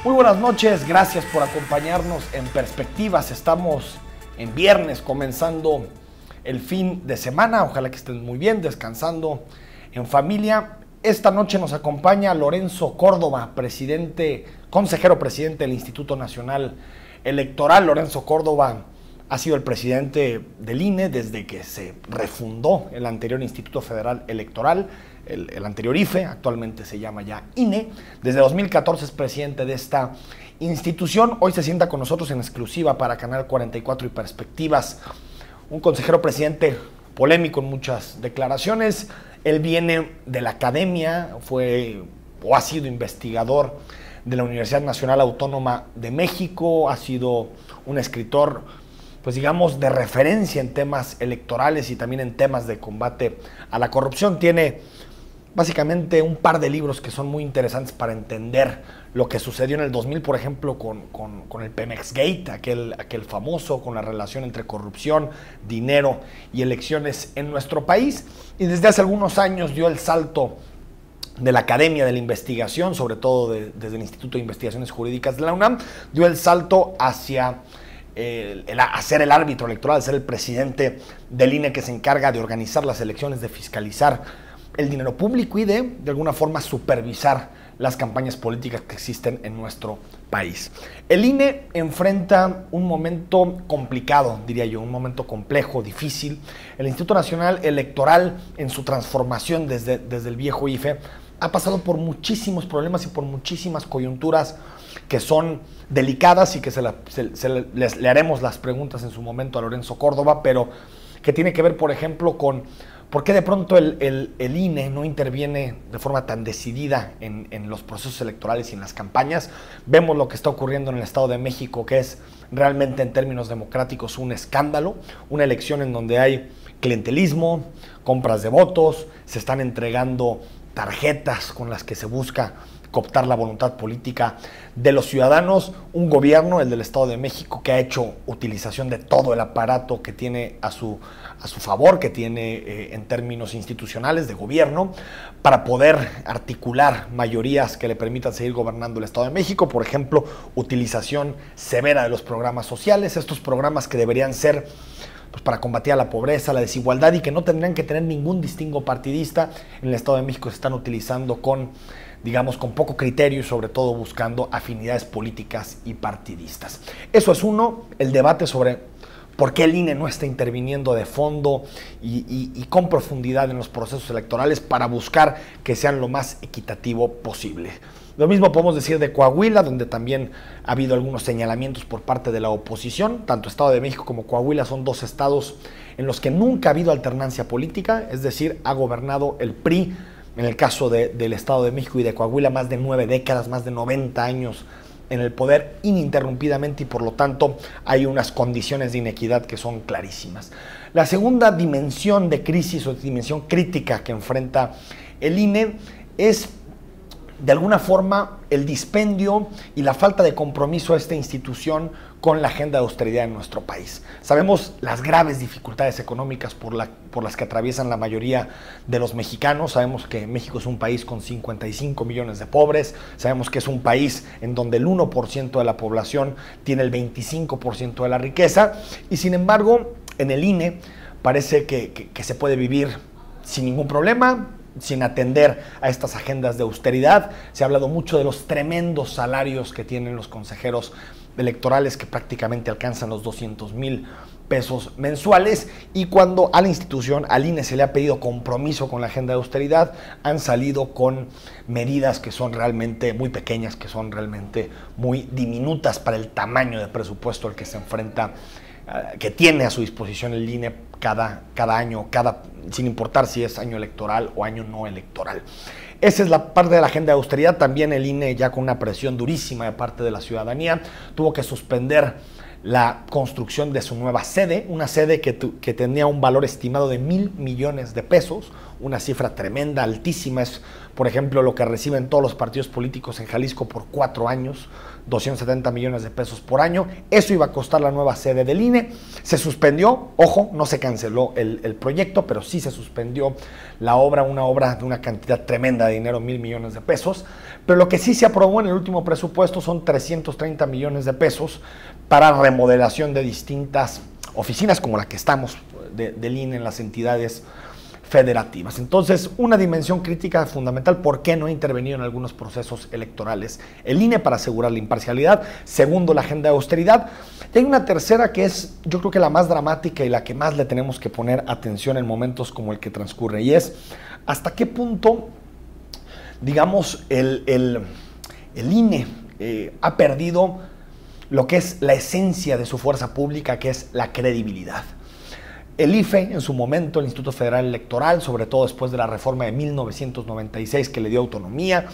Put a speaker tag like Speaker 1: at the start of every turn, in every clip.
Speaker 1: Muy buenas noches, gracias por acompañarnos en Perspectivas. Estamos en viernes, comenzando el fin de semana. Ojalá que estén muy bien, descansando en familia. Esta noche nos acompaña Lorenzo Córdoba, consejero presidente del Instituto Nacional Electoral. Lorenzo Córdoba ha sido el presidente del INE desde que se refundó el anterior Instituto Federal Electoral, el anterior IFE, actualmente se llama ya INE. Desde 2014 es presidente de esta institución. Hoy se sienta con nosotros en exclusiva para Canal 44 y Perspectivas. Un consejero presidente polémico en muchas declaraciones. Él viene de la academia, ha sido investigador de la Universidad Nacional Autónoma de México, ha sido un escritor, pues digamos, de referencia en temas electorales y también en temas de combate a la corrupción. Tiene básicamente un par de libros que son muy interesantes para entender lo que sucedió en el 2000, por ejemplo, con el Pemex Gate, aquel famoso, con la relación entre corrupción, dinero y elecciones en nuestro país. Y desde hace algunos años dio el salto de la Academia de la Investigación, sobre todo desde el Instituto de Investigaciones Jurídicas de la UNAM, dio el salto hacia ser el árbitro electoral, ser el presidente del INE, que se encarga de organizar las elecciones, de fiscalizar el dinero público y de alguna forma supervisar las campañas políticas que existen en nuestro país. El INE enfrenta un momento complicado, diría yo, un momento complejo, difícil. El Instituto Nacional Electoral, en su transformación desde el viejo IFE, ha pasado por muchísimos problemas y por muchísimas coyunturas que son delicadas y que le haremos las preguntas en su momento a Lorenzo Córdoba, pero que tiene que ver, por ejemplo, con ¿por qué de pronto el INE no interviene de forma tan decidida en los procesos electorales y en las campañas? Vemos lo que está ocurriendo en el Estado de México, que es realmente en términos democráticos un escándalo, una elección en donde hay clientelismo, compras de votos, se están entregando tarjetas con las que se busca cooptar la voluntad política de los ciudadanos, un gobierno, el del Estado de México, que ha hecho utilización de todo el aparato que tiene a su favor, que tiene en términos institucionales de gobierno, para poder articular mayorías que le permitan seguir gobernando el Estado de México. Por ejemplo, utilización severa de los programas sociales, estos programas que deberían ser pues para combatir a la pobreza, la desigualdad, y que no tendrían que tener ningún distingo partidista. En el Estado de México se están utilizando con poco criterio y sobre todo buscando afinidades políticas y partidistas. Eso es uno, el debate sobre por qué el INE no está interviniendo de fondo y con profundidad en los procesos electorales para buscar que sean lo más equitativo posible. Lo mismo podemos decir de Coahuila, donde también ha habido algunos señalamientos por parte de la oposición. Tanto Estado de México como Coahuila son dos estados en los que nunca ha habido alternancia política, es decir, ha gobernado el PRI, en el caso del Estado de México y de Coahuila, más de 9 décadas, más de 90 años en el poder ininterrumpidamente, y por lo tanto hay unas condiciones de inequidad que son clarísimas. La segunda dimensión de crisis o dimensión crítica que enfrenta el INE es, de alguna forma, el dispendio y la falta de compromiso de esta institución con la agenda de austeridad en nuestro país. Sabemos las graves dificultades económicas por las que atraviesan la mayoría de los mexicanos. Sabemos que México es un país con 55 millones de pobres. Sabemos que es un país en donde el 1% de la población tiene el 25% de la riqueza. Y sin embargo, en el INE parece que se puede vivir sin ningún problema, sin atender a estas agendas de austeridad. Se ha hablado mucho de los tremendos salarios que tienen los consejeros electorales, que prácticamente alcanzan los 200,000 pesos mensuales, y cuando a la institución, al INE, se le ha pedido compromiso con la agenda de austeridad, han salido con medidas que son realmente muy pequeñas, que son realmente muy diminutas para el tamaño de presupuesto al que se enfrenta, que tiene a su disposición el INE cada año, sin importar si es año electoral o año no electoral. Esa es la parte de la agenda de austeridad. También el INE, ya con una presión durísima de parte de la ciudadanía, tuvo que suspender la construcción de su nueva sede, una sede que tenía un valor estimado de 1,000 millones de pesos, una cifra tremenda, altísima. Es, por ejemplo, lo que reciben todos los partidos políticos en Jalisco por 4 años, 270 millones de pesos por año. Eso iba a costar la nueva sede del INE. Se suspendió, ojo, no se canceló el proyecto, pero sí se suspendió la obra, una obra de una cantidad tremenda de dinero, 1,000 millones de pesos. Pero lo que sí se aprobó en el último presupuesto son 330 millones de pesos para remodelación de distintas oficinas como la que estamos del INE en las entidades federativas. Entonces, una dimensión crítica fundamental: ¿por qué no ha intervenido en algunos procesos electorales el INE para asegurar la imparcialidad? Segundo, la agenda de austeridad. Y hay una tercera que es, yo creo que la más dramática y la que más le tenemos que poner atención en momentos como el que transcurre, y es hasta qué punto, digamos, el INE ha perdido lo que es la esencia de su fuerza pública, que es la credibilidad. El IFE, en su momento, el Instituto Federal Electoral, sobre todo después de la reforma de 1996 que le dio autonomía,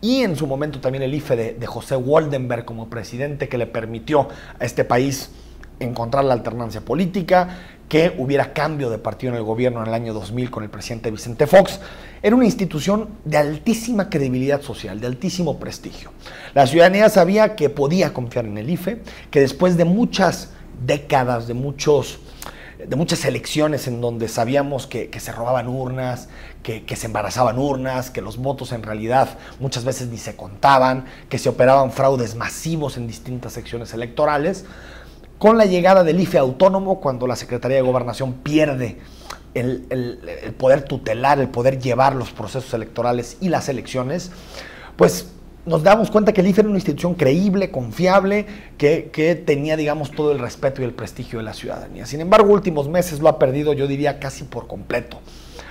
Speaker 1: y en su momento también el IFE de José Woldenberg como presidente, que le permitió a este país encontrar la alternancia política, que hubiera cambio de partido en el gobierno en el año 2000 con el presidente Vicente Fox. Era una institución de altísima credibilidad social, de altísimo prestigio. La ciudadanía sabía que podía confiar en el IFE, que después de muchas décadas, de muchas elecciones en donde sabíamos que se robaban urnas, que se embarazaban urnas, que los votos en realidad muchas veces ni se contaban, que se operaban fraudes masivos en distintas secciones electorales. Con la llegada del IFE autónomo, cuando la Secretaría de Gobernación pierde el poder tutelar, el poder llevar los procesos electorales y las elecciones, pues nos damos cuenta que el IFE era una institución creíble, confiable, que tenía, digamos, todo el respeto y el prestigio de la ciudadanía. Sin embargo, últimos meses lo ha perdido, yo diría, casi por completo.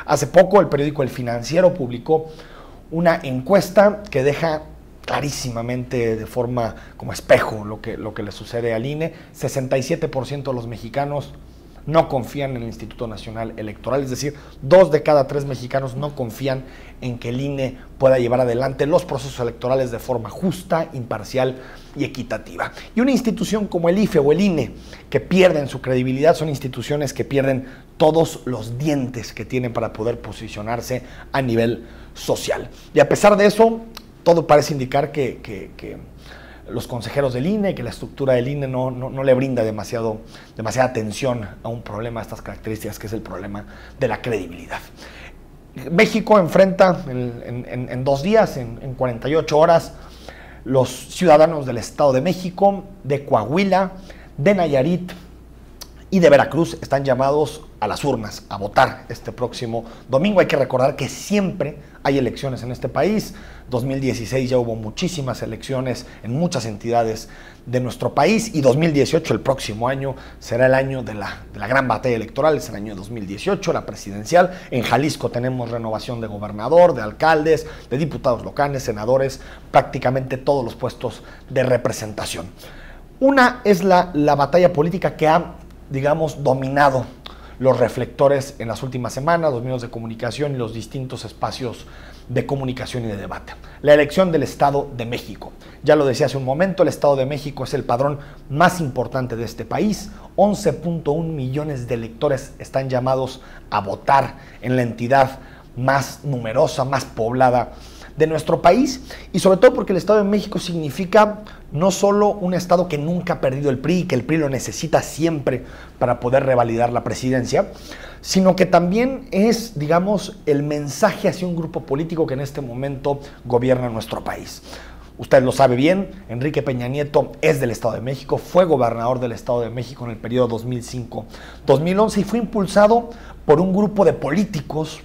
Speaker 1: Hace poco el periódico El Financiero publicó una encuesta que deja clarísimamente, de forma como espejo, lo que le sucede al INE. 67% de los mexicanos no confían en el Instituto Nacional Electoral, es decir, 2 de cada 3 mexicanos no confían en que el INE pueda llevar adelante los procesos electorales de forma justa, imparcial y equitativa. Y una institución como el IFE o el INE, que pierden su credibilidad, son instituciones que pierden todos los dientes que tienen para poder posicionarse a nivel social. Y a pesar de eso, todo parece indicar que los consejeros del INE, que la estructura del INE no le brinda demasiada atención a un problema de estas características, que es el problema de la credibilidad. México enfrenta en 2 días, en 48 horas, los ciudadanos del Estado de México, de Coahuila, de Nayarit y de Veracruz están llamados a las urnas, a votar este próximo domingo. Hay que recordar que siempre hay elecciones en este país. 2016 ya hubo muchísimas elecciones en muchas entidades de nuestro país, y 2018, el próximo año, será el año de la gran batalla electoral. Es el año 2018, la presidencial. En Jalisco tenemos renovación de gobernador, de alcaldes, de diputados locales, senadores, prácticamente todos los puestos de representación. Una es la batalla política que ha, digamos, dominado los reflectores en las últimas semanas, los medios de comunicación y los distintos espacios de comunicación y de debate. La elección del Estado de México. Ya lo decía hace un momento, el Estado de México es el padrón más importante de este país. 11.1 millones de electores están llamados a votar en la entidad más numerosa, más poblada de nuestro país, y sobre todo porque el Estado de México significa no solo un estado que nunca ha perdido el PRI y que el PRI lo necesita siempre para poder revalidar la presidencia, sino que también es, digamos, el mensaje hacia un grupo político que en este momento gobierna nuestro país. Usted lo sabe bien, Enrique Peña Nieto es del Estado de México, fue gobernador del Estado de México en el periodo 2005-2011 y fue impulsado por un grupo de políticos,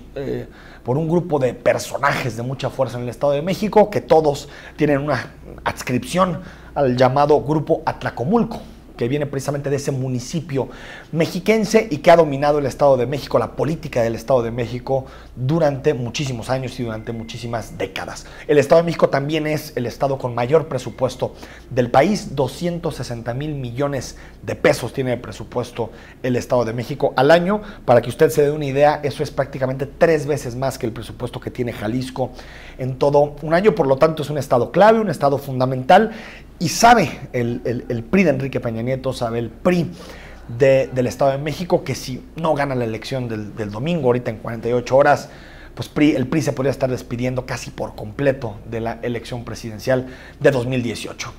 Speaker 1: por un grupo de personajes de mucha fuerza en el Estado de México, que todos tienen una adscripción al llamado Grupo Atlacomulco, que viene precisamente de ese municipio mexiquense y que ha dominado el Estado de México, la política del Estado de México durante muchísimos años y durante muchísimas décadas. El Estado de México también es el estado con mayor presupuesto del país. 260,000 millones de pesos tiene de presupuesto el Estado de México al año. Para que usted se dé una idea, eso es prácticamente 3 veces más que el presupuesto que tiene Jalisco en todo un año. Por lo tanto, es un estado clave, un estado fundamental, Y sabe el PRI de Enrique Peña Nieto, sabe el PRI del Estado de México, que si no gana la elección del domingo, ahorita en 48 horas, pues el PRI se podría estar despidiendo casi por completo de la elección presidencial de 2018.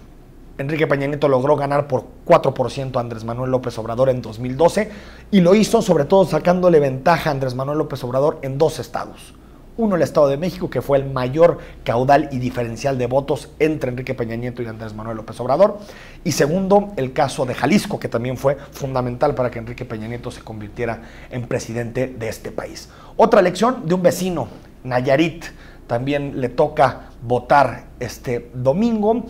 Speaker 1: Enrique Peña Nieto logró ganar por 4% a Andrés Manuel López Obrador en 2012 y lo hizo sobre todo sacándole ventaja a Andrés Manuel López Obrador en 2 estados. Uno, el Estado de México, que fue el mayor caudal y diferencial de votos entre Enrique Peña Nieto y Andrés Manuel López Obrador. Y segundo, el caso de Jalisco, que también fue fundamental para que Enrique Peña Nieto se convirtiera en presidente de este país. Otra elección de un vecino, Nayarit, también le toca votar este domingo,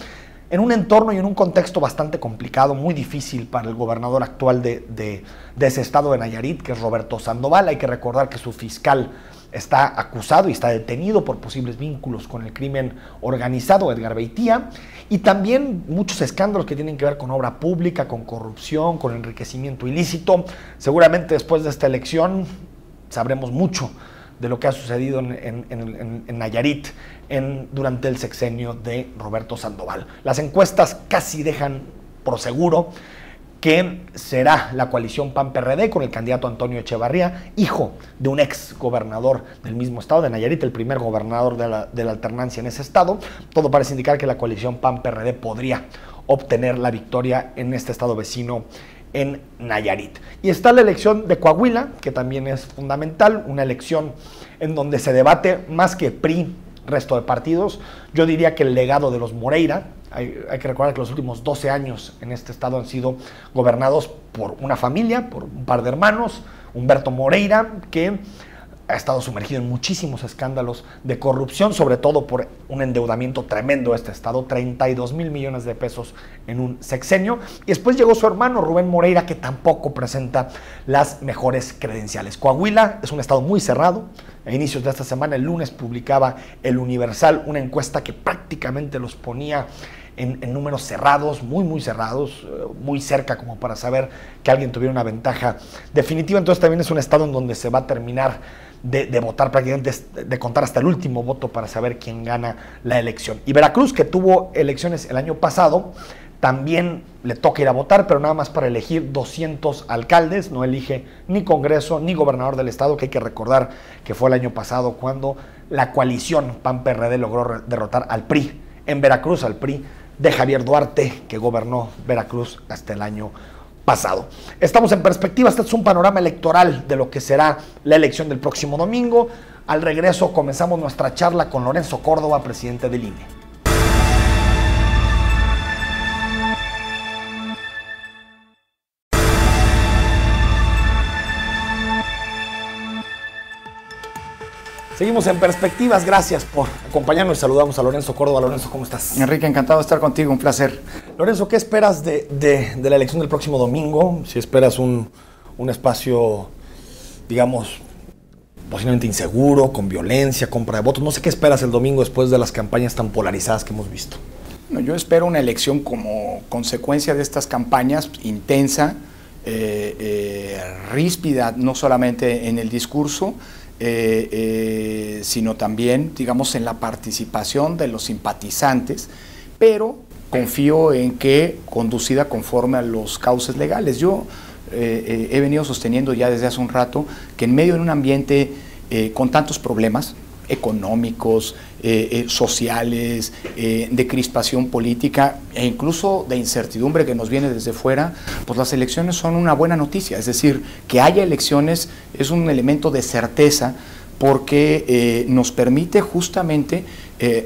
Speaker 1: en un entorno y en un contexto bastante complicado, muy difícil para el gobernador actual de ese estado de Nayarit, que es Roberto Sandoval. Hay que recordar que su fiscal está acusado y está detenido por posibles vínculos con el crimen organizado, Edgar Beitia, y también muchos escándalos que tienen que ver con obra pública, con corrupción, con enriquecimiento ilícito. Seguramente después de esta elección sabremos mucho de lo que ha sucedido en Nayarit durante el sexenio de Roberto Sandoval. Las encuestas casi dejan por seguro que será la coalición PAN-PRD con el candidato Antonio Echevarría, hijo de un ex gobernador del mismo estado de Nayarit, el primer gobernador de la alternancia en ese estado. Todo parece indicar que la coalición PAN-PRD podría obtener la victoria en este estado vecino en Nayarit. Y está la elección de Coahuila, que también es fundamental, una elección en donde se debate más que PRI, resto de partidos. Yo diría que el legado de los Moreira. Hay que recordar que los últimos 12 años en este estado han sido gobernados por una familia, por un par de hermanos, Humberto Moreira, que ha estado sumergido en muchísimos escándalos de corrupción, sobre todo por un endeudamiento tremendo de este estado, 32 mil millones de pesos en un sexenio. Y después llegó su hermano Rubén Moreira, que tampoco presenta las mejores credenciales. Coahuila es un estado muy cerrado. A inicios de esta semana, el lunes, publicaba El Universal una encuesta que prácticamente los ponía en números cerrados, muy cerrados, muy cerca como para saber que alguien tuviera una ventaja definitiva. Entonces también es un estado en donde se va a terminar de votar prácticamente, de contar hasta el último voto para saber quién gana la elección. Y Veracruz, que tuvo elecciones el año pasado, también le toca ir a votar, pero nada más para elegir 200 alcaldes, no elige ni Congreso ni gobernador del estado, que hay que recordar que fue el año pasado cuando la coalición PAN-PRD logró derrotar al PRI en Veracruz, al PRI de Javier Duarte, que gobernó Veracruz hasta el año pasado. Estamos en perspectiva, este es un panorama electoral de lo que será la elección del próximo domingo. Al regreso comenzamos nuestra charla con Lorenzo Córdoba, presidente del INE. Seguimos en Perspectivas, gracias por acompañarnos y saludamos a Lorenzo Córdoba. Lorenzo, ¿cómo estás?
Speaker 2: Enrique, encantado de estar contigo, un placer.
Speaker 1: Lorenzo, ¿qué esperas de la elección del próximo domingo? Si esperas un espacio, digamos, posiblemente inseguro, con violencia, compra de votos. No sé qué esperas el domingo después de las campañas tan polarizadas que hemos visto.
Speaker 2: No, yo espero una elección como consecuencia de estas campañas intensa, ríspida, no solamente en el discurso, sino también, digamos, en la participación de los simpatizantes, pero confío en que conducida conforme a los cauces legales. Yo he venido sosteniendo ya desde hace un rato que en medio de un ambiente con tantos problemas económicos, sociales, de crispación política e incluso de incertidumbre que nos viene desde fuera, pues las elecciones son una buena noticia. Es decir, que haya elecciones es un elemento de certeza porque nos permite justamente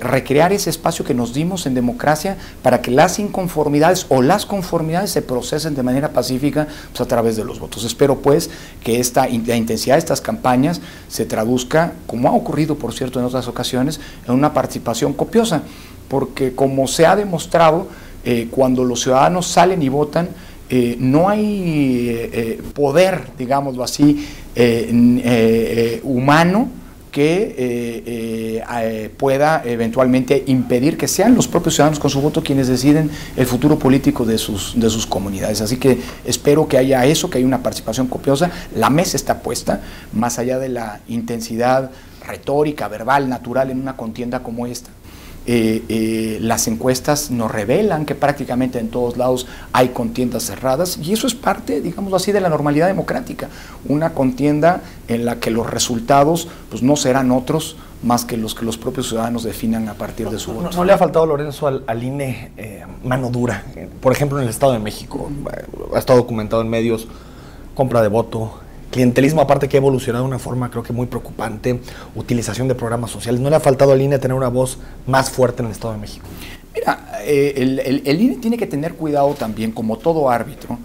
Speaker 2: recrear ese espacio que nos dimos en democracia para que las inconformidades o las conformidades se procesen de manera pacífica, pues, a través de los votos. Espero pues que la intensidad de estas campañas se traduzca, como ha ocurrido por cierto en otras ocasiones, en una participación copiosa, porque como se ha demostrado, cuando los ciudadanos salen y votan, no hay poder, digámoslo así, humano que pueda eventualmente impedir que sean los propios ciudadanos con su voto quienes deciden el futuro político de sus comunidades. Así que espero que haya eso, que haya una participación copiosa. La mesa está puesta, más allá de la intensidad retórica, verbal, natural en una contienda como esta. las encuestas nos revelan que prácticamente en todos lados hay contiendas cerradas, y eso es parte, digámoslo así, de la normalidad democrática, una contienda en la que los resultados pues no serán otros más que los propios ciudadanos definan a partir de su voto.
Speaker 1: ¿No le ha faltado, Lorenzo, al INE mano dura? Por ejemplo, en el Estado de México, ha estado documentado en medios, compra de voto, clientelismo aparte que ha evolucionado de una forma creo que muy preocupante, utilización de programas sociales. ¿No le ha faltado al INE tener una voz más fuerte en el Estado de México?
Speaker 2: Mira, el INE tiene que tener cuidado también, como todo árbitro,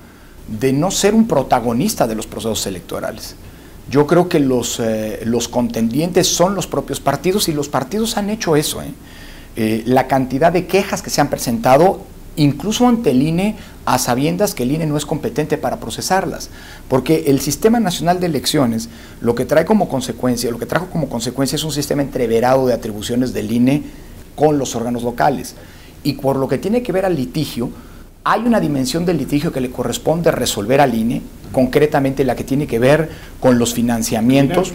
Speaker 2: de no ser un protagonista de los procesos electorales. Yo creo que los contendientes son los propios partidos, y los partidos han hecho eso. La cantidad de quejas que se han presentado, incluso ante el INE, a sabiendas que el INE no es competente para procesarlas, porque el Sistema Nacional de Elecciones lo que trajo como consecuencia es un sistema entreverado de atribuciones del INE con los órganos locales, y por lo que tiene que ver al litigio, hay una dimensión del litigio que le corresponde resolver al INE, concretamente la que tiene que ver con los financiamientos,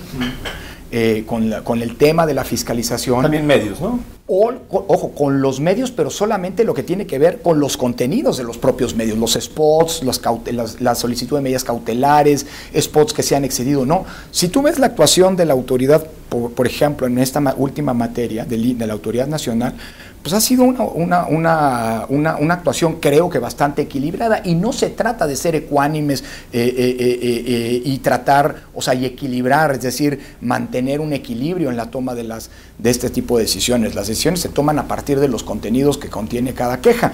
Speaker 2: con el tema de la fiscalización.
Speaker 1: También medios, ¿no?
Speaker 2: Ojo, con los medios, pero solamente lo que tiene que ver con los contenidos de los propios medios, los spots, la solicitud de medidas cautelares, spots que se han excedido o no. Si tú ves la actuación de la autoridad, por ejemplo, en esta última materia de la Autoridad Nacional, pues ha sido una actuación, creo que bastante equilibrada, y no se trata de ser ecuánimes y tratar, y equilibrar, es decir, mantener un equilibrio en la toma de este tipo de decisiones. Las decisiones se toman a partir de los contenidos que contiene cada queja,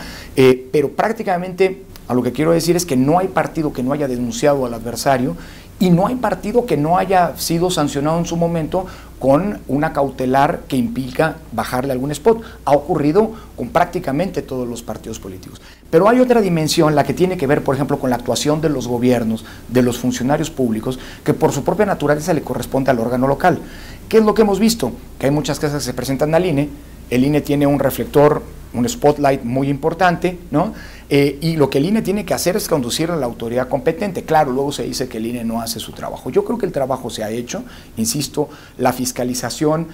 Speaker 2: pero prácticamente a lo que quiero decir es que no hay partido que no haya denunciado al adversario, y no hay partido que no haya sido sancionado en su momento con una cautelar que implica bajarle algún spot. Ha ocurrido con prácticamente todos los partidos políticos. Pero hay otra dimensión, la que tiene que ver, por ejemplo, con la actuación de los gobiernos, de los funcionarios públicos, que por su propia naturaleza le corresponde al órgano local. ¿Qué es lo que hemos visto? Que hay muchas quejas que se presentan al INE, el INE tiene un reflector, un spotlight muy importante, ¿no? Y lo que el INE tiene que hacer es conducir a la autoridad competente. Claro, luego se dice que el INE no hace su trabajo. Yo creo que el trabajo se ha hecho, insisto, la fiscalización,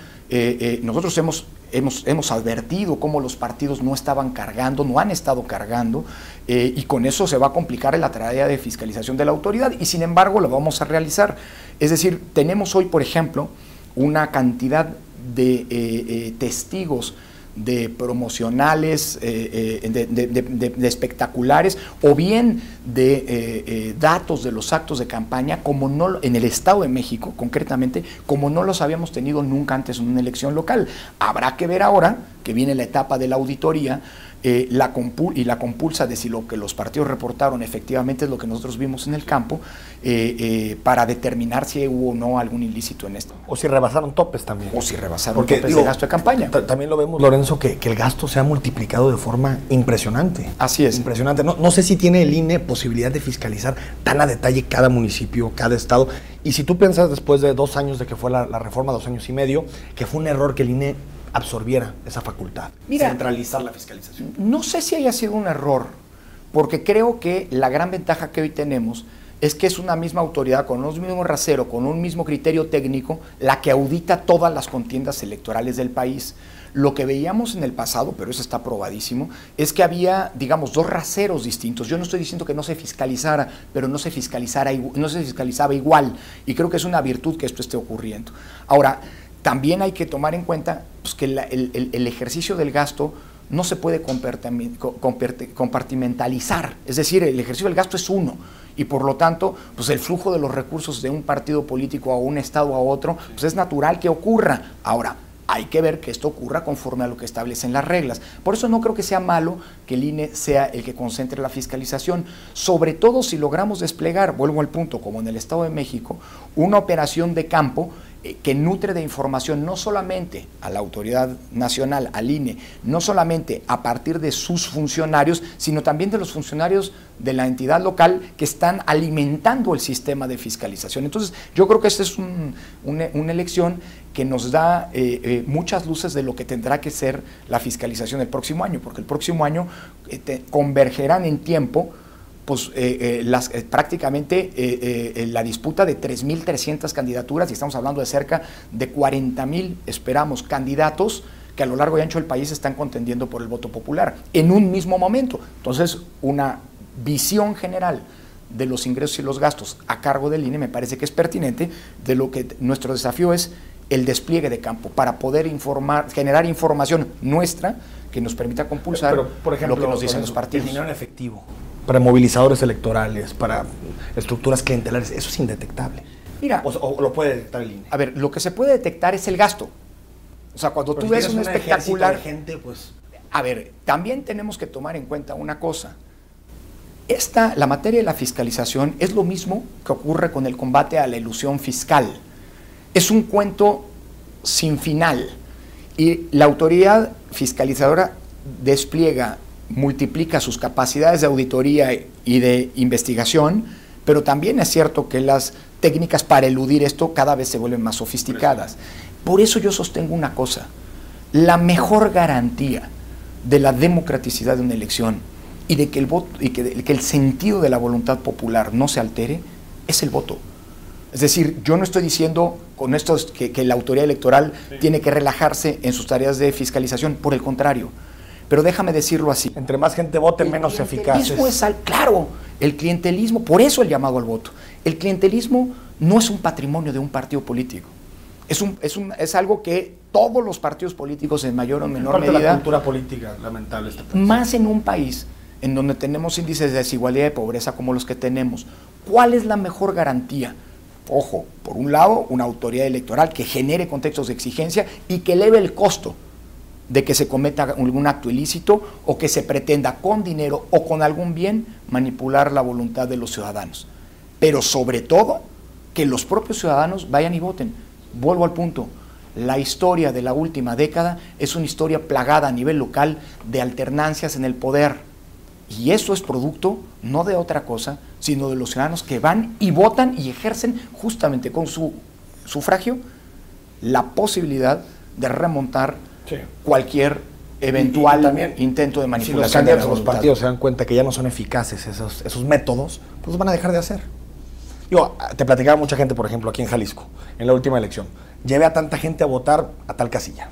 Speaker 2: nosotros hemos advertido cómo los partidos no estaban cargando, no han estado cargando, y con eso se va a complicar la tarea de fiscalización de la autoridad, y sin embargo lo vamos a realizar. Es decir, tenemos hoy, por ejemplo, una cantidad de testigos de promocionales, de espectaculares, o bien de datos de los actos de campaña, en el Estado de México concretamente, como no los habíamos tenido nunca antes en una elección local. Habrá que ver ahora que viene la etapa de la auditoría, la compulsa de si lo que los partidos reportaron efectivamente es lo que nosotros vimos en el campo, para determinar si hubo o no algún ilícito en esto.
Speaker 1: O si rebasaron topes también.
Speaker 2: O si rebasaron topes de gasto de campaña.
Speaker 1: También lo vemos, Lorenzo, que el gasto se ha multiplicado de forma impresionante.
Speaker 2: Así es.
Speaker 1: Impresionante. No sé si tiene el INE posibilidad de fiscalizar tan a detalle cada municipio, cada estado. Y si tú piensas, después de 2 años de que fue la reforma, 2 años y medio, que fue un error que el INE absorbiera esa facultad, centralizar la fiscalización.
Speaker 2: No sé si haya sido un error, porque creo que la gran ventaja que hoy tenemos es que es una misma autoridad, con un mismo rasero, con un mismo criterio técnico, la que audita todas las contiendas electorales del país. Lo que veíamos en el pasado, pero eso está probadísimo, es que había, digamos, 2 raseros distintos. Yo no estoy diciendo que no se fiscalizara, pero no se fiscalizaba igual, y creo que es una virtud que esto esté ocurriendo. Ahora, también hay que tomar en cuenta pues, que el ejercicio del gasto no se puede compartimentalizar, es decir, el ejercicio del gasto es uno, y por lo tanto, pues el flujo de los recursos de un partido político a un estado a otro, pues es natural que ocurra. Ahora, hay que ver que esto ocurra conforme a lo que establecen las reglas. Por eso no creo que sea malo que el INE sea el que concentre la fiscalización, sobre todo si logramos desplegar, vuelvo al punto, como en el Estado de México, una operación de campo que nutre de información no solamente a la autoridad nacional, al INE, no solamente a partir de sus funcionarios, sino también de los funcionarios de la entidad local que están alimentando el sistema de fiscalización. Entonces, yo creo que esta es una elección que nos da muchas luces de lo que tendrá que ser la fiscalización el próximo año, porque el próximo año convergerán en tiempo pues prácticamente la disputa de 3.300 candidaturas, y estamos hablando de cerca de 40.000, esperamos, candidatos que a lo largo y ancho del país están contendiendo por el voto popular en un mismo momento. Entonces, una visión general de los ingresos y los gastos a cargo del INE me parece que es pertinente. De lo que nuestro desafío es el despliegue de campo para poder generar información nuestra que nos permita compulsar.
Speaker 1: Pero, por ejemplo,
Speaker 2: lo que nos dicen los partidos.
Speaker 1: El dinero en efectivo, para movilizadores electorales, para estructuras clientelares, eso es indetectable.
Speaker 2: Mira,
Speaker 1: o lo puede detectar el INE.
Speaker 2: A ver, lo que se puede detectar es el gasto. O sea, cuando tú ves un espectacular...
Speaker 1: De gente, pues...
Speaker 2: A ver, también tenemos que tomar en cuenta una cosa. La materia de la fiscalización es lo mismo que ocurre con el combate a la elusión fiscal. Es un cuento sin final. Y la autoridad fiscalizadora despliega, multiplica sus capacidades de auditoría y de investigación, pero también es cierto que las técnicas para eludir esto cada vez se vuelven más sofisticadas. Por eso yo sostengo una cosa: la mejor garantía de la democraticidad de una elección y de que el voto y que el sentido de la voluntad popular no se altere es el voto. Es decir, yo no estoy diciendo con esto que la autoridad electoral tiene que relajarse en sus tareas de fiscalización, por el contrario. Pero déjame decirlo así.
Speaker 1: Entre más gente vote, menos eficaz.
Speaker 2: Claro, el clientelismo, por eso el llamado al voto. El clientelismo no es un patrimonio de un partido político. Es algo que todos los partidos políticos en mayor o menor medida...
Speaker 1: de la cultura política, lamentable.
Speaker 2: Más en un país en donde tenemos índices de desigualdad y de pobreza como los que tenemos. ¿Cuál es la mejor garantía? Ojo, por un lado, una autoridad electoral que genere contextos de exigencia y que eleve el costo de que se cometa algún acto ilícito o que se pretenda con dinero o con algún bien manipular la voluntad de los ciudadanos. Pero sobre todo, que los propios ciudadanos vayan y voten. Vuelvo al punto, la historia de la última década es una historia plagada a nivel local de alternancias en el poder. Y eso es producto no de otra cosa, sino de los ciudadanos que van y votan y ejercen justamente con su sufragio la posibilidad de remontar cualquier eventual intento de manipulación.
Speaker 1: Si los candidatos, los partidos se dan cuenta que ya no son eficaces esos métodos, pues los van a dejar de hacer. Yo te platicaba mucha gente, por ejemplo, aquí en Jalisco, en la última elección. Llevé a tanta gente a votar a tal casilla.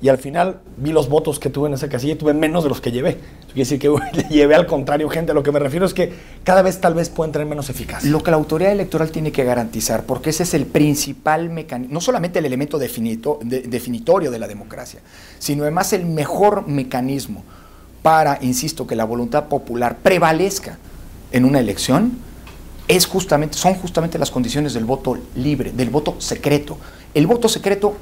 Speaker 1: Y al final vi los votos que tuve en esa casilla y tuve menos de los que llevé. Eso quiere decir que llevé al contrario gente. A lo que me refiero es que cada vez tal vez pueden tener menos eficacia.
Speaker 2: Lo que la autoridad electoral tiene que garantizar, porque ese es el principal mecanismo, no solamente el elemento definitorio de la democracia, sino además el mejor mecanismo para, insisto, que la voluntad popular prevalezca en una elección, son justamente las condiciones del voto libre, del voto secreto. El voto secreto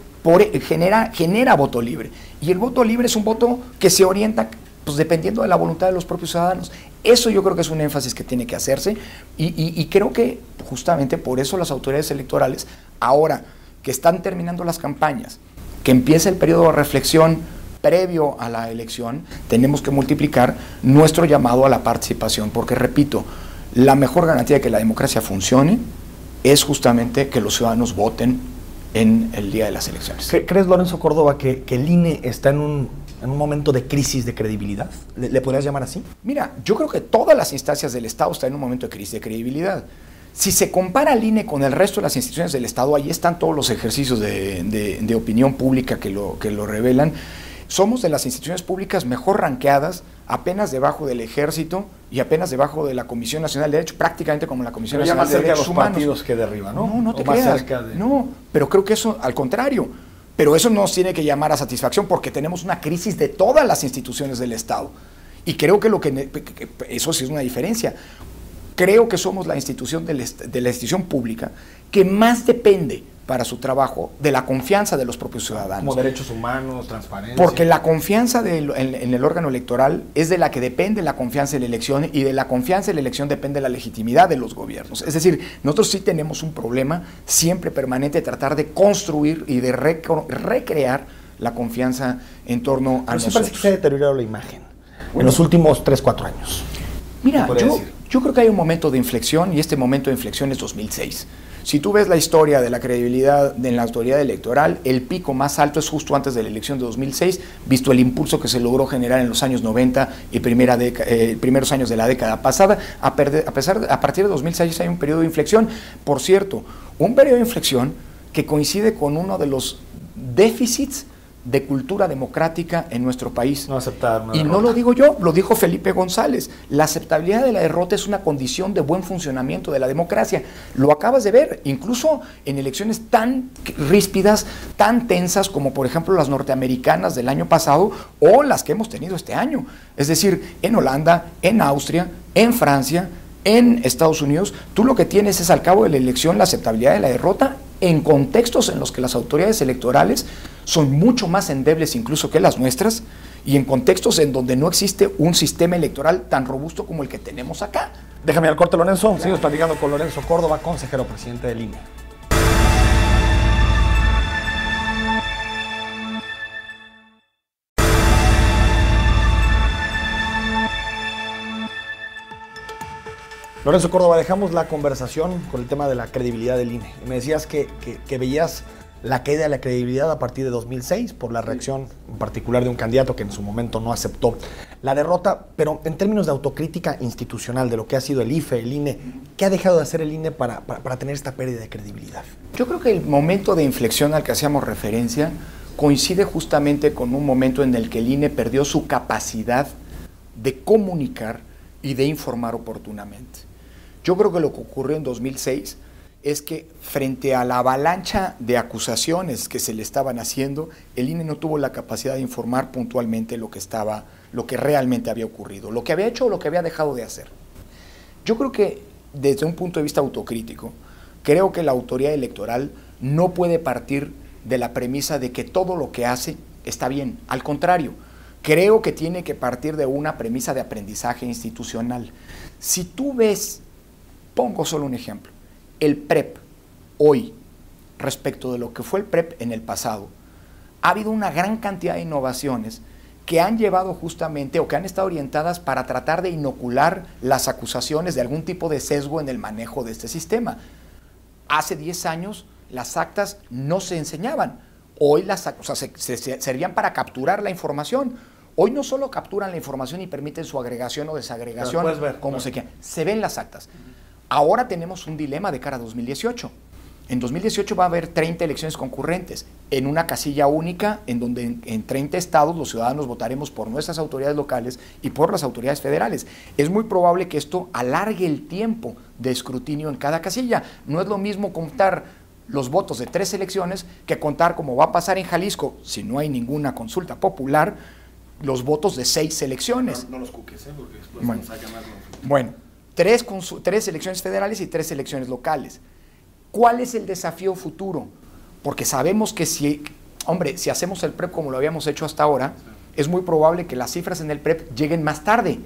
Speaker 2: genera voto libre. Y el voto libre es un voto que se orienta pues, dependiendo de la voluntad de los propios ciudadanos. Eso yo creo que es un énfasis que tiene que hacerse y creo que justamente por eso las autoridades electorales, ahora que están terminando las campañas, que empieza el periodo de reflexión previo a la elección, tenemos que multiplicar nuestro llamado a la participación, porque repito, la mejor garantía de que la democracia funcione es justamente que los ciudadanos voten en el día de las elecciones.
Speaker 1: ¿Crees, Lorenzo Córdoba, que el INE está en un momento de crisis de credibilidad? ¿Le podrías llamar así?
Speaker 2: Mira, yo creo que todas las instancias del Estado están en un momento de crisis de credibilidad. Si se compara al INE con el resto de las instituciones del Estado, ahí están todos los ejercicios de opinión pública que lo revelan. Somos de las instituciones públicas mejor ranqueadas, apenas debajo del Ejército y apenas debajo de la Comisión Nacional de Derechos, prácticamente como la Comisión Nacional de Derechos Humanos.
Speaker 1: Pero ya más cerca de los partidos que de arriba, ¿no?
Speaker 2: No te creas. No, pero creo que eso, al contrario. Pero eso nos tiene que llamar a satisfacción porque tenemos una crisis de todas las instituciones del Estado. Y creo que eso sí es una diferencia. Creo que somos la institución de la institución pública que más depende para su trabajo de la confianza de los propios ciudadanos.
Speaker 1: Como derechos humanos, transparencia.
Speaker 2: Porque la confianza en el órgano electoral es de la que depende la confianza en la elección y de la confianza en la elección depende la legitimidad de los gobiernos. Es decir, nosotros sí tenemos un problema siempre permanente de tratar de construir y de recrear la confianza en torno a nosotros.
Speaker 1: Sí parece que se ha deteriorado la imagen en los últimos 3, 4 años.
Speaker 2: Mira, yo creo que hay un momento de inflexión y este momento de inflexión es 2006. Si tú ves la historia de la credibilidad en la autoridad electoral, el pico más alto es justo antes de la elección de 2006, visto el impulso que se logró generar en los años 90 y primeros años de la década pasada. A partir de 2006 hay un periodo de inflexión. Por cierto, un periodo de inflexión que coincide con uno de los déficits de cultura democrática en nuestro país.
Speaker 1: No aceptar una
Speaker 2: y
Speaker 1: derrota.
Speaker 2: no lo digo yo, lo dijo Felipe González. La aceptabilidad de la derrota es una condición de buen funcionamiento de la democracia. Lo acabas de ver, incluso en elecciones tan ríspidas, tan tensas como por ejemplo las norteamericanas del año pasado o las que hemos tenido este año. Es decir, en Holanda, en Austria, en Francia, en Estados Unidos, tú lo que tienes es al cabo de la elección la aceptabilidad de la derrota en contextos en los que las autoridades electorales son mucho más endebles incluso que las nuestras y en contextos en donde no existe un sistema electoral tan robusto como el que tenemos acá.
Speaker 1: Déjame ir al corte, Lorenzo. Sigo platicando con Lorenzo Córdoba, consejero presidente del INE. Lorenzo Córdoba, dejamos la conversación con el tema de la credibilidad del INE. Me decías que veías la caída de la credibilidad a partir de 2006 por la reacción en particular de un candidato que en su momento no aceptó la derrota, pero en términos de autocrítica institucional de lo que ha sido el IFE, el INE, ¿qué ha dejado de hacer el INE para tener esta pérdida de credibilidad?
Speaker 2: Yo creo que el momento de inflexión al que hacíamos referencia coincide justamente con un momento en el que el INE perdió su capacidad de comunicar y de informar oportunamente. Yo creo que lo que ocurrió en 2006 es que frente a la avalancha de acusaciones que se le estaban haciendo, el INE no tuvo la capacidad de informar puntualmente lo que realmente había ocurrido, lo que había hecho o lo que había dejado de hacer. Yo creo que desde un punto de vista autocrítico, creo que la autoridad electoral no puede partir de la premisa de que todo lo que hace está bien. Al contrario, creo que tiene que partir de una premisa de aprendizaje institucional. Si tú ves, pongo solo un ejemplo, el PREP hoy, respecto de lo que fue el PREP en el pasado, ha habido una gran cantidad de innovaciones que han llevado justamente o que han estado orientadas para tratar de inocular las acusaciones de algún tipo de sesgo en el manejo de este sistema. Hace 10 años las actas no se enseñaban, hoy las actas, o sea, se servían para capturar la información. Hoy no solo capturan la información y permiten su agregación o desagregación, como se quiera, se ven las actas. Ahora tenemos un dilema de cara a 2018. En 2018 va a haber 30 elecciones concurrentes en una casilla única en donde en 30 estados los ciudadanos votaremos por nuestras autoridades locales y por las autoridades federales. Es muy probable que esto alargue el tiempo de escrutinio en cada casilla. No es lo mismo contar los votos de 3 elecciones que contar, como va a pasar en Jalisco, si no hay ninguna consulta popular, los votos de 6 elecciones.
Speaker 1: No los cuques, porque después
Speaker 2: bueno,
Speaker 1: nos sacan más.
Speaker 2: Bueno, 3 elecciones federales y 3 elecciones locales. ¿Cuál es el desafío futuro? Porque sabemos que si hacemos el PREP como lo habíamos hecho hasta ahora, es muy probable que las cifras en el PREP lleguen más tarde,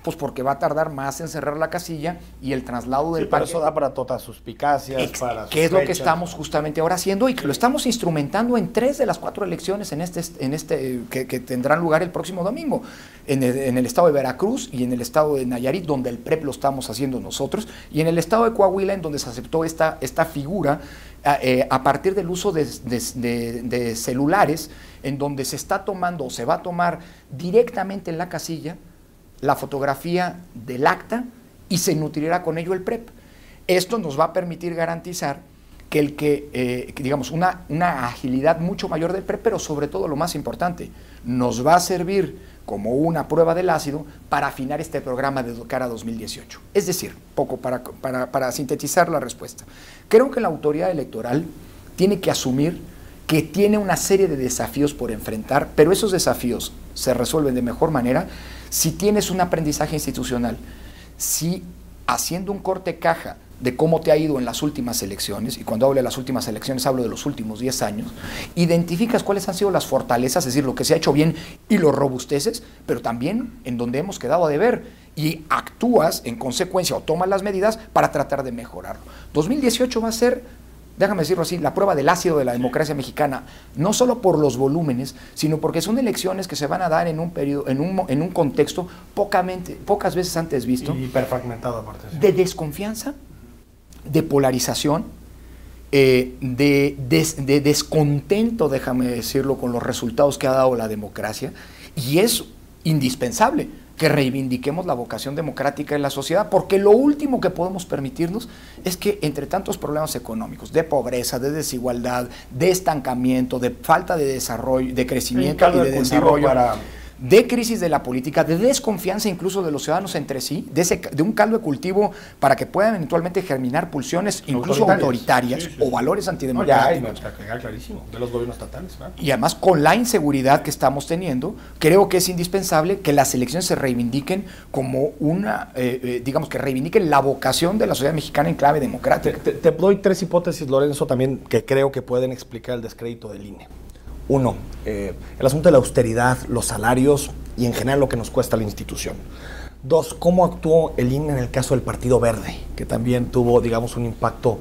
Speaker 2: pues porque va a tardar más en cerrar la casilla y el traslado del
Speaker 1: pero eso da para todas suspicacias, para
Speaker 2: que es lo que estamos justamente ahora haciendo y que lo estamos instrumentando en 3 de las 4 elecciones que tendrán lugar el próximo domingo, en el estado de Veracruz y en el estado de Nayarit, donde el PREP lo estamos haciendo nosotros, y en el estado de Coahuila, en donde se aceptó esta figura a partir del uso de celulares, en donde se está tomando o se va a tomar directamente en la casilla la fotografía del acta y se nutrirá con ello el PREP. Esto nos va a permitir garantizar que digamos, una agilidad mucho mayor del PREP, pero sobre todo lo más importante, nos va a servir como una prueba del ácido para afinar este programa de cara a 2018. Es decir, poco para sintetizar la respuesta. Creo que la autoridad electoral tiene que asumir que tiene una serie de desafíos por enfrentar, pero esos desafíos se resuelven de mejor manera si tienes un aprendizaje institucional, si haciendo un corte caja de cómo te ha ido en las últimas elecciones, y cuando hablo de las últimas elecciones hablo de los últimos 10 años, identificas cuáles han sido las fortalezas, es decir, lo que se ha hecho bien y lo robusteces, pero también en donde hemos quedado a deber, y actúas en consecuencia o tomas las medidas para tratar de mejorarlo. 2018 va a ser, déjame decirlo así, la prueba del ácido de la democracia mexicana, no solo por los volúmenes, sino porque son elecciones que se van a dar en un periodo, en un contexto pocas veces antes visto,
Speaker 1: y hiperfragmentado aparte, sí,
Speaker 2: de desconfianza, de polarización, de descontento, déjame decirlo, con los resultados que ha dado la democracia, y es indispensable que reivindiquemos la vocación democrática de la sociedad, porque lo último que podemos permitirnos es que entre tantos problemas económicos, de pobreza, de desigualdad, de estancamiento, de falta de desarrollo, de crecimiento y de desarrollo, de crisis de la política, de desconfianza incluso de los ciudadanos entre sí, de un caldo de cultivo para que puedan eventualmente germinar pulsiones incluso autoritarias o valores antidemocráticos.
Speaker 1: No, clarísimo, de los gobiernos estatales. ¿Verdad?
Speaker 2: Y además con la inseguridad que estamos teniendo, creo que es indispensable que las elecciones se reivindiquen como una, digamos que reivindiquen la vocación de la sociedad mexicana en clave democrática.
Speaker 1: Te doy 3 hipótesis, Lorenzo, también que creo que pueden explicar el descrédito del INE. 1, el asunto de la austeridad, los salarios y en general lo que nos cuesta la institución. 2, cómo actuó el INE en el caso del Partido Verde, que también tuvo, digamos, un impacto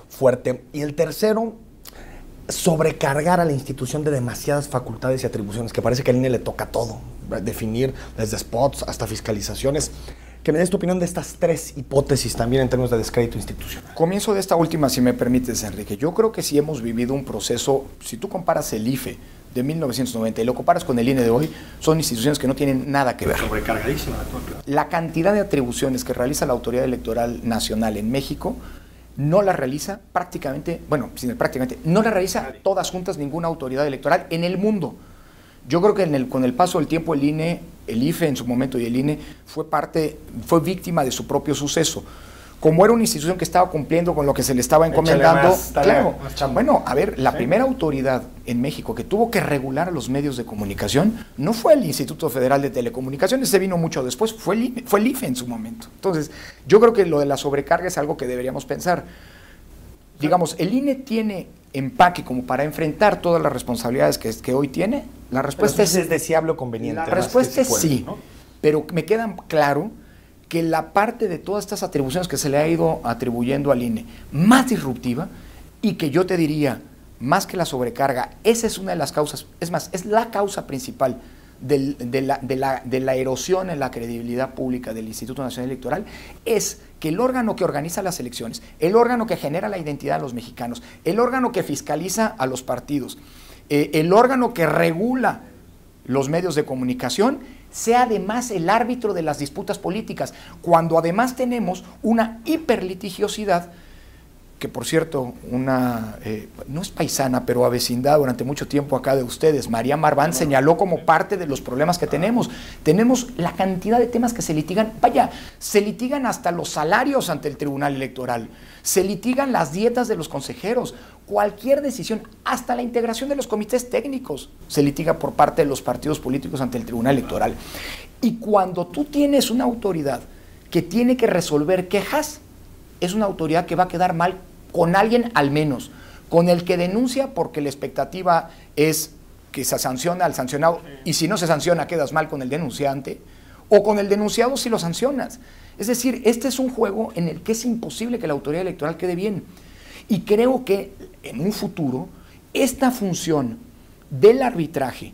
Speaker 1: fuerte. Y el tercero, sobrecargar a la institución de demasiadas facultades y atribuciones, que parece que al INE le toca todo, definir desde spots hasta fiscalizaciones. Que me des tu opinión de estas 3 hipótesis también en términos de descrédito institucional.
Speaker 2: Comienzo de esta última, si me permites, Enrique. Yo creo que sí hemos vivido un proceso, si tú comparas el IFE de 1990 y lo comparas con el INE de hoy, son instituciones que no tienen nada que ver.
Speaker 1: Sobrecargadísima.
Speaker 2: La cantidad de atribuciones que realiza la Autoridad Electoral Nacional en México no las realiza prácticamente, no las realiza todas juntas ninguna autoridad electoral en el mundo. Yo creo que con el paso del tiempo el INE, el IFE en su momento y el INE fue víctima de su propio suceso. Como era una institución que estaba cumpliendo con lo que se le estaba encomendando, la primera autoridad en México que tuvo que regular a los medios de comunicación no fue el Instituto Federal de Telecomunicaciones, se vino mucho después, fue el IFE en su momento. Entonces, yo creo que lo de la sobrecarga es algo que deberíamos pensar. Digamos, el INE tiene empaque como para enfrentar todas las responsabilidades que hoy tiene. La respuesta
Speaker 1: es deseable o conveniente.
Speaker 2: La respuesta es sí,
Speaker 1: ¿no?
Speaker 2: pero me queda claro que la parte de todas estas atribuciones que se le ha ido atribuyendo al INE más disruptiva y que yo te diría, más que la sobrecarga, esa es una de las causas, es más, es la causa principal de la erosión en la credibilidad pública del Instituto Nacional Electoral, es que el órgano que organiza las elecciones, el órgano que genera la identidad de los mexicanos, el órgano que fiscaliza a los partidos, el órgano que regula los medios de comunicación, sea además el árbitro de las disputas políticas, cuando además tenemos una hiperlitigiosidad que, por cierto, no es paisana, pero avecindada durante mucho tiempo acá de ustedes, María Marván, señaló como parte de los problemas que tenemos. Tenemos la cantidad de temas que se litigan, se litigan hasta los salarios ante el Tribunal Electoral, se litigan las dietas de los consejeros, cualquier decisión, hasta la integración de los comités técnicos, se litiga por parte de los partidos políticos ante el Tribunal Electoral. Y cuando tú tienes una autoridad que tiene que resolver quejas, es una autoridad que va a quedar mal con alguien al menos, con el que denuncia porque la expectativa es que se sanciona al sancionado y si no se sanciona quedas mal con el denunciante, o con el denunciado si lo sancionas. Es decir, este es un juego en el que es imposible que la autoridad electoral quede bien. Y creo que en un futuro esta función del arbitraje,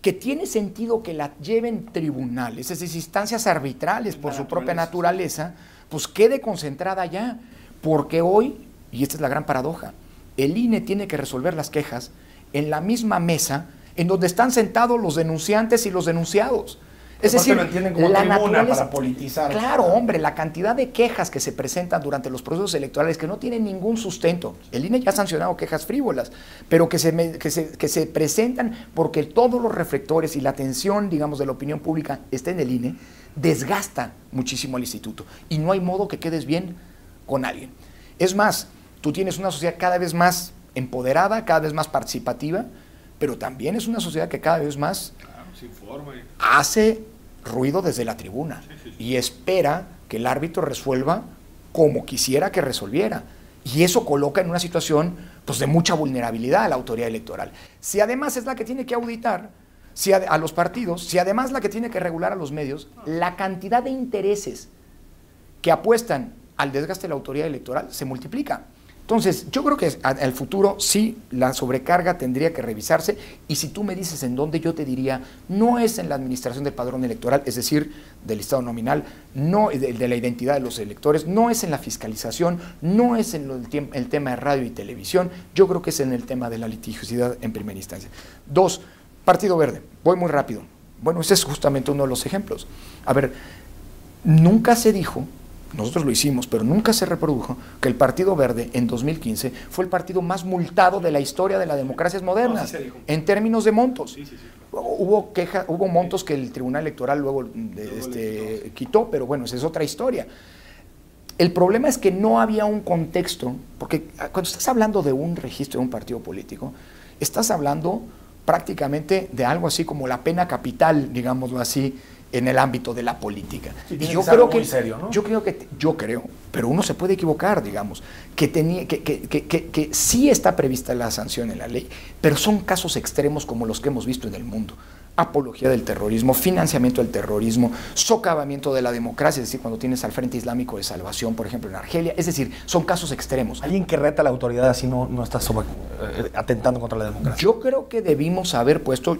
Speaker 2: que tiene sentido que la lleven tribunales, es decir, instancias arbitrales por su propia naturaleza, pues quede concentrada ya, porque hoy, y esta es la gran paradoja, el INE tiene que resolver las quejas en la misma mesa en donde están sentados los denunciantes y los denunciados. Es decir,
Speaker 1: la naturaleza para politizar.
Speaker 2: Claro, hombre, la cantidad de quejas que se presentan durante los procesos electorales que no tienen ningún sustento. El INE ya ha sancionado quejas frívolas, pero que se presentan porque todos los reflectores y la atención, digamos, de la opinión pública está en el INE, desgasta muchísimo al instituto y no hay modo que quedes bien con alguien. Es más, tú tienes una sociedad cada vez más empoderada, cada vez más participativa, pero también es una sociedad que cada vez más hace ruido desde la tribuna y espera que el árbitro resuelva como quisiera que resolviera. Y eso coloca en una situación pues, de mucha vulnerabilidad a la autoridad electoral. Si además es la que tiene que auditar a los partidos, si además la que tiene que regular a los medios, la cantidad de intereses que apuestan al desgaste de la autoridad electoral se multiplica. Entonces, yo creo que al futuro sí la sobrecarga tendría que revisarse y si tú me dices en dónde, yo te diría, no es en la administración del padrón electoral, es decir, del listado nominal, no de la identidad de los electores, no es en la fiscalización, no es en el tema de radio y televisión, yo creo que es en el tema de la litigiosidad en primera instancia. 2, Partido Verde, voy muy rápido. Bueno, ese es justamente uno de los ejemplos. A ver, nunca se dijo, nosotros lo hicimos, pero nunca se reprodujo que el Partido Verde en 2015 fue el partido más multado de la historia de las democracias modernas, no, sí en términos de montos. Sí. Hubo montos que el Tribunal Electoral luego quitó, pero bueno, esa es otra historia. El problema es que no había un contexto, porque cuando estás hablando de un registro de un partido político, estás hablando prácticamente de algo así como la pena capital, digámoslo así, en el ámbito de la política.
Speaker 1: Sí, y yo creo que, muy serio, ¿no?
Speaker 2: Yo creo, pero uno se puede equivocar, digamos, que sí está prevista la sanción en la ley, pero son casos extremos como los que hemos visto en el mundo. Apología del terrorismo, financiamiento del terrorismo, socavamiento de la democracia, es decir, cuando tienes al Frente Islámico de Salvación, por ejemplo, en Argelia, es decir, son casos extremos.
Speaker 1: Alguien que reta a la autoridad así no está atentando contra la democracia.
Speaker 2: Yo creo que debimos haber puesto,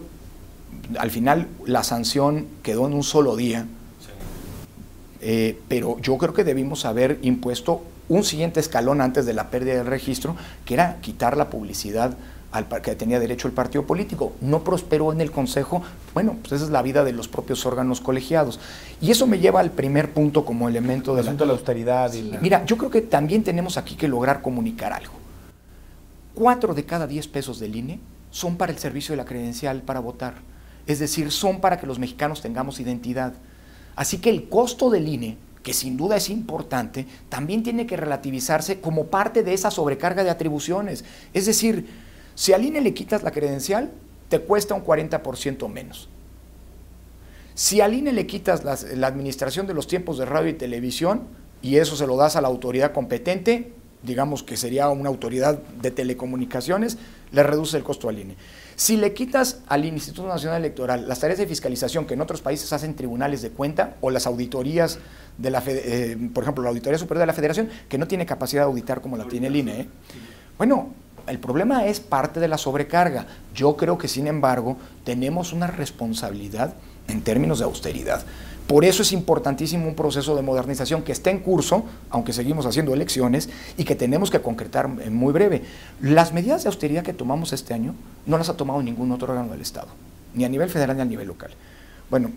Speaker 2: al final la sanción quedó en un solo día, sí. Pero yo creo que debimos haber impuesto un siguiente escalón antes de la pérdida del registro, que era quitar la publicidad que tenía derecho el partido político. No prosperó en el Consejo. Bueno, pues esa es la vida de los propios órganos colegiados. Y eso me lleva al primer punto como elemento
Speaker 1: de la austeridad.
Speaker 2: Sí, mira, yo creo que también tenemos aquí que lograr comunicar algo. 4 de cada 10 pesos del INE son para el servicio de la credencial para votar. Es decir, son para que los mexicanos tengamos identidad. Así que el costo del INE, que sin duda es importante, también tiene que relativizarse como parte de esa sobrecarga de atribuciones. Es decir, si al INE le quitas la credencial, te cuesta un 40% menos. Si al INE le quitas la administración de los tiempos de radio y televisión, y eso se lo das a la autoridad competente, digamos que sería una autoridad de telecomunicaciones, le reduce el costo al INE. Si le quitas al Instituto Nacional Electoral las tareas de fiscalización que en otros países hacen tribunales de cuenta, o las auditorías de por ejemplo, la Auditoría Superior de la Federación, que no tiene capacidad de auditar como la tiene el INE, bueno, el problema es parte de la sobrecarga. Yo creo que, sin embargo, tenemos una responsabilidad en términos de austeridad. Por eso es importantísimo un proceso de modernización que está en curso, aunque seguimos haciendo elecciones, y que tenemos que concretar en muy breve. Las medidas de austeridad que tomamos este año no las ha tomado ningún otro órgano del Estado, ni a nivel federal ni a nivel local. Bueno,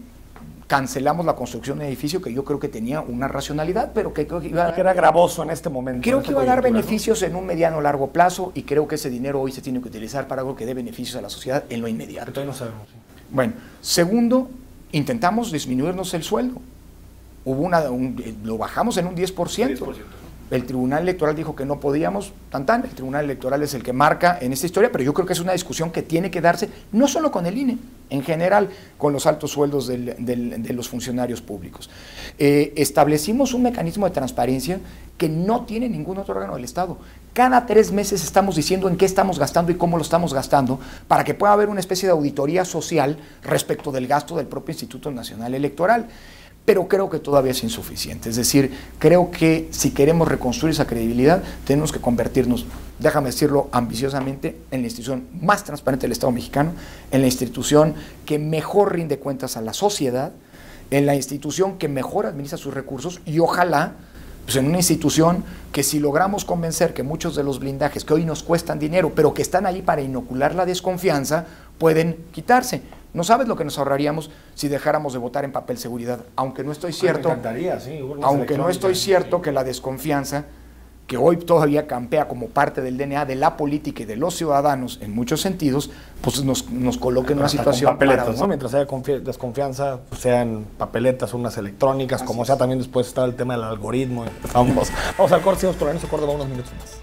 Speaker 2: cancelamos la construcción de un edificio que yo creo que tenía una racionalidad, pero que creo que iba a dar,
Speaker 1: que era gravoso en este momento.
Speaker 2: Creo que iba a dar beneficios, ¿no?, en un mediano o largo plazo, y creo que ese dinero hoy se tiene que utilizar para algo que dé beneficios a la sociedad en lo inmediato.
Speaker 1: Pero todavía no sabemos. Sí.
Speaker 2: Bueno, segundo, intentamos disminuirnos el sueldo. Lo bajamos en un 10%. El Tribunal Electoral dijo que no podíamos, el Tribunal Electoral es el que marca en esta historia, pero yo creo que es una discusión que tiene que darse, no solo con el INE, en general, con los altos sueldos de los funcionarios públicos. Establecimos un mecanismo de transparencia que no tiene ningún otro órgano del Estado. Cada 3 meses estamos diciendo en qué estamos gastando y cómo lo estamos gastando, para que pueda haber una especie de auditoría social respecto del gasto del propio Instituto Nacional Electoral. Pero creo que todavía es insuficiente. Es decir, creo que si queremos reconstruir esa credibilidad, tenemos que convertirnos, déjame decirlo ambiciosamente, en la institución más transparente del Estado mexicano, en la institución que mejor rinde cuentas a la sociedad, en la institución que mejor administra sus recursos, y ojalá, pues en una institución que, si logramos convencer que muchos de los blindajes que hoy nos cuestan dinero, pero que están ahí para inocular la desconfianza, pueden quitarse. No sabes lo que nos ahorraríamos si dejáramos de votar en papel seguridad, aunque no estoy cierto,
Speaker 1: sí,
Speaker 2: aunque no estoy cierto que la desconfianza, que hoy todavía campea como parte del DNA de la política y de los ciudadanos en muchos sentidos, pues nos coloque en una situación
Speaker 1: papeletas, para, ¿no? Mientras haya desconfianza, pues sean papeletas, urnas electrónicas, así como sea. También después está el tema del algoritmo. Vamos al corte, seguimos con Lorenzo Córdoba unos minutos más.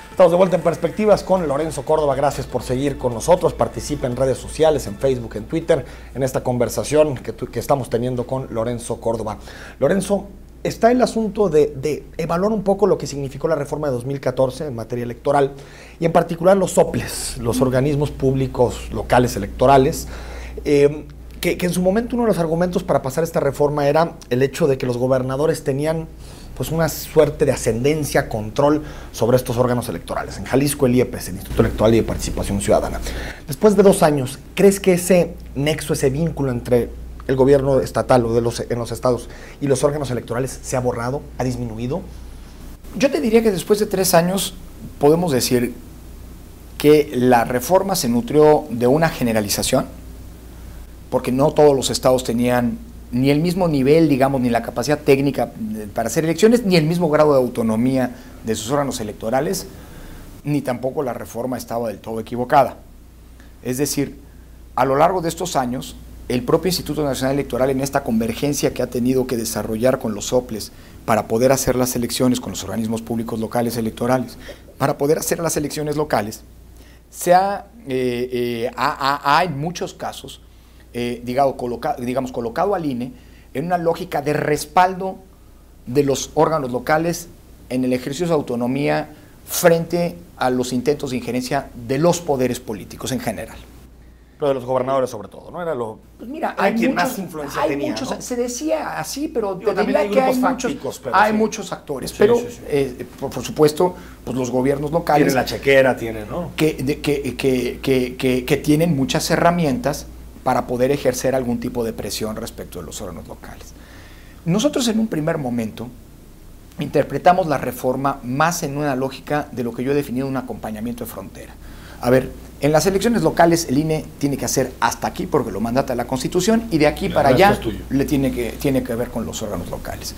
Speaker 1: Estamos de vuelta en Perspectivas con Lorenzo Córdoba. Gracias por seguir con nosotros. Participa en redes sociales, en Facebook, en Twitter, en esta conversación que estamos teniendo con Lorenzo Córdoba. Lorenzo, está el asunto de evaluar un poco lo que significó la reforma de 2014 en materia electoral, y en particular los OPLES, los organismos públicos locales electorales, que en su momento uno de los argumentos para pasar esta reforma era el hecho de que los gobernadores tenían pues una suerte de ascendencia, control sobre estos órganos electorales. En Jalisco, el IEPS, el Instituto Electoral y de Participación Ciudadana. Después de 2 años, ¿crees que ese nexo, ese vínculo entre el gobierno estatal o en los estados y los órganos electorales se ha borrado, ha disminuido?
Speaker 2: Yo te diría que después de 3 años podemos decir que la reforma se nutrió de una generalización, porque no todos los estados tenían ni el mismo nivel, digamos, ni la capacidad técnica para hacer elecciones, ni el mismo grado de autonomía de sus órganos electorales, ni tampoco la reforma estaba del todo equivocada. Es decir, a lo largo de estos años, el propio Instituto Nacional Electoral, en esta convergencia que ha tenido que desarrollar con los soples para poder hacer las elecciones, con los organismos públicos locales electorales, para poder hacer las elecciones locales, ha en muchos casos, digamos, colocado al INE en una lógica de respaldo de los órganos locales en el ejercicio de autonomía frente a los intentos de injerencia de los poderes políticos en general.
Speaker 1: Pero de los gobernadores sobre todo, ¿no? Era lo...
Speaker 2: Pues mira,
Speaker 1: hay quien más influencia tenía, ¿no?
Speaker 2: Se decía así, pero
Speaker 1: Digo,
Speaker 2: te diría que hay muchos actores,
Speaker 1: Sí,
Speaker 2: pero
Speaker 1: sí, sí.
Speaker 2: Por supuesto, pues los gobiernos locales...
Speaker 1: Tienen la chequera, ¿no?
Speaker 2: Que tienen muchas herramientas para poder ejercer algún tipo de presión respecto de los órganos locales. Nosotros en un primer momento interpretamos la reforma más en una lógica de lo que yo he definido un acompañamiento de frontera. A ver, en las elecciones locales el INE tiene que hacer hasta aquí porque lo mandata la Constitución y de aquí para allá le tiene que ver con los órganos locales.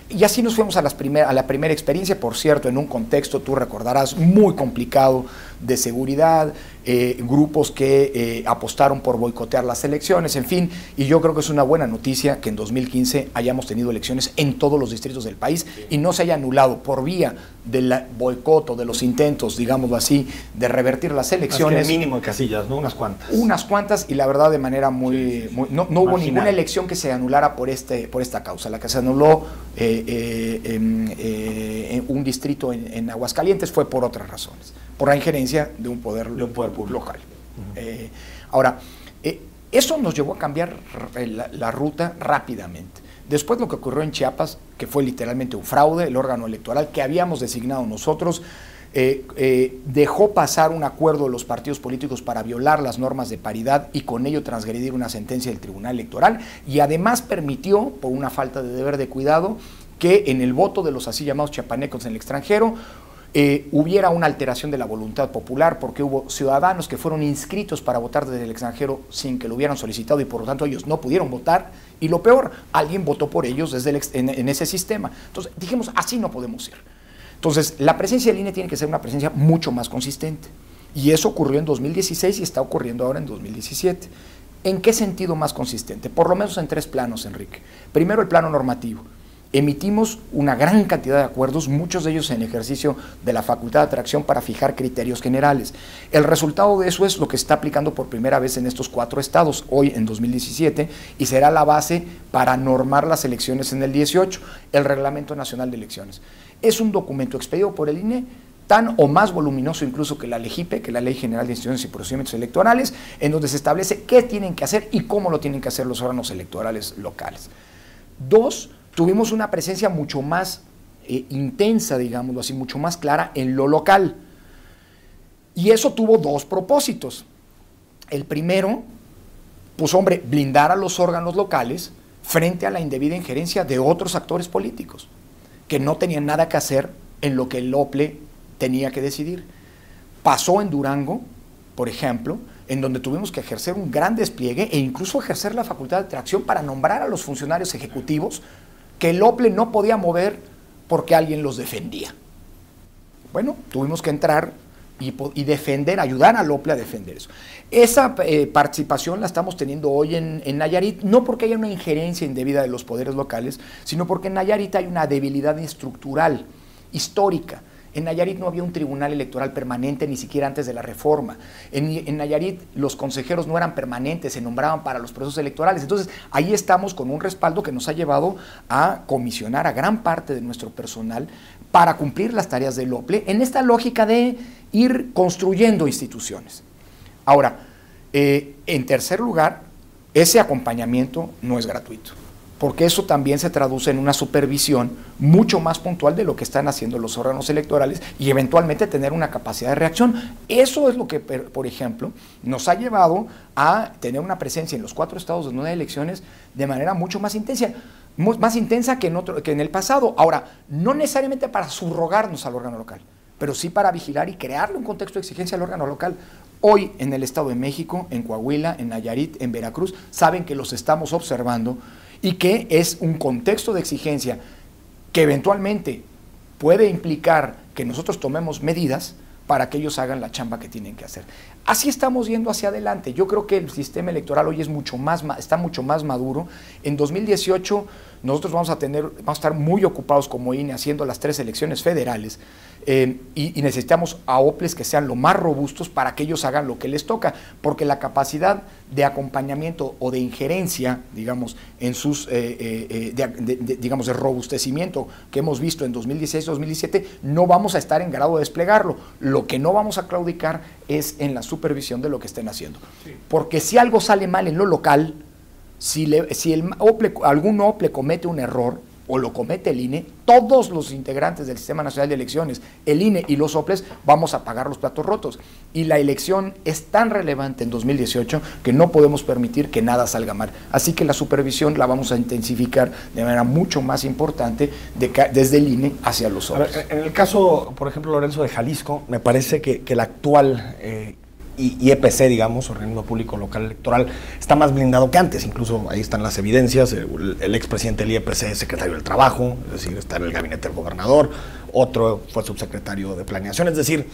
Speaker 2: Y así nos fuimos a la primera experiencia, por cierto, en un contexto, tú recordarás, muy complicado de seguridad, grupos que apostaron por boicotear las elecciones, en fin, y yo creo que es una buena noticia que en 2015 hayamos tenido elecciones en todos los distritos del país y no se haya anulado por vía del boicot o de los intentos, digámoslo así, de revertir las elecciones.
Speaker 1: Es que el mínimo de casillas, ¿no? Unas cuantas.
Speaker 2: Unas cuantas, y la verdad de manera muy... no hubo ninguna elección que se anulara por esta causa. La que se anuló un distrito en Aguascalientes fue por otras razones, por la injerencia de un poder público local. Ahora, eso nos llevó a cambiar la ruta rápidamente. Después lo que ocurrió en Chiapas, que fue literalmente un fraude, el órgano electoral que habíamos designado nosotros, dejó pasar un acuerdo de los partidos políticos para violar las normas de paridad y con ello transgredir una sentencia del Tribunal Electoral y además permitió, por una falta de deber de cuidado, que en el voto de los así llamados chiapanecos en el extranjero hubiera una alteración de la voluntad popular porque hubo ciudadanos que fueron inscritos para votar desde el extranjero sin que lo hubieran solicitado y por lo tanto ellos no pudieron votar y lo peor, alguien votó por ellos desde en ese sistema. Entonces dijimos, así no podemos ir. Entonces la presencia del INE tiene que ser una presencia mucho más consistente y eso ocurrió en 2016 y está ocurriendo ahora en 2017. ¿En qué sentido más consistente? Por lo menos en 3 planos, Enrique. Primero, el plano normativo. Emitimos una gran cantidad de acuerdos, muchos de ellos en ejercicio de la facultad de atracción para fijar criterios generales. El resultado de eso es lo que se está aplicando por primera vez en estos 4 estados, hoy en 2017, y será la base para normar las elecciones en el 18, el Reglamento Nacional de Elecciones. Es un documento expedido por el INE, tan o más voluminoso incluso que la LEGIPE, que es la Ley General de Instituciones y Procedimientos Electorales, en donde se establece qué tienen que hacer y cómo lo tienen que hacer los órganos electorales locales. 2, tuvimos una presencia mucho más intensa, digámoslo así, mucho más clara en lo local. Y eso tuvo 2 propósitos. El primero, pues hombre, blindar a los órganos locales frente a la indebida injerencia de otros actores políticos, que no tenían nada que hacer en lo que el OPLE tenía que decidir. Pasó en Durango, por ejemplo, en donde tuvimos que ejercer un gran despliegue e incluso ejercer la facultad de atracción para nombrar a los funcionarios ejecutivos que el OPLE no podía mover porque alguien los defendía. Bueno, tuvimos que entrar y defender, ayudar al OPLE a defender eso. Esa participación la estamos teniendo hoy en Nayarit, no porque haya una injerencia indebida de los poderes locales, sino porque en Nayarit hay una debilidad estructural, histórica. En Nayarit no había un tribunal electoral permanente ni siquiera antes de la reforma. En Nayarit los consejeros no eran permanentes, se nombraban para los procesos electorales. Entonces ahí estamos con un respaldo que nos ha llevado a comisionar a gran parte de nuestro personal para cumplir las tareas del OPLE en esta lógica de ir construyendo instituciones. Ahora, en tercer lugar, ese acompañamiento no es gratuito. porque eso también se traduce en una supervisión mucho más puntual de lo que están haciendo los órganos electorales y eventualmente tener una capacidad de reacción. Eso es lo que, por ejemplo, nos ha llevado a tener una presencia en los 4 estados donde hay elecciones de manera mucho más intensa que en el pasado. Ahora, no necesariamente para subrogarnos al órgano local, pero sí para vigilar y crearle un contexto de exigencia al órgano local. Hoy en el Estado de México, en Coahuila, en Nayarit, en Veracruz, saben que los estamos observando y que es un contexto de exigencia que eventualmente puede implicar que nosotros tomemos medidas para que ellos hagan la chamba que tienen que hacer. Así estamos yendo hacia adelante. Yo creo que el sistema electoral hoy está mucho más maduro. En 2018 nosotros vamos a estar muy ocupados como INE haciendo las 3 elecciones federales y necesitamos a OPLES que sean lo más robustos para que ellos hagan lo que les toca, porque la capacidad de acompañamiento o de injerencia, digamos, en sus, digamos, de robustecimiento que hemos visto en 2016-2017, no vamos a estar en grado de desplegarlo. Lo que no vamos a claudicar es en la supervisión de lo que estén haciendo. Sí. Porque si algo sale mal en lo local, si algún OPLE comete un error, o lo comete el INE, todos los integrantes del Sistema Nacional de Elecciones, el INE y los OPLES, vamos a pagar los platos rotos. Y la elección es tan relevante en 2018 que no podemos permitir que nada salga mal. Así que la supervisión la vamos a intensificar de manera mucho más importante desde el INE hacia los OPLES.
Speaker 1: En el caso, por ejemplo, Lorenzo, de Jalisco, me parece que el actual IEPC, digamos, Organismo Público Local Electoral, está más blindado que antes. Incluso ahí están las evidencias. El expresidente del IEPC es secretario del Trabajo, es decir, está en el gabinete del gobernador, otro fue subsecretario de Planeación, es decir,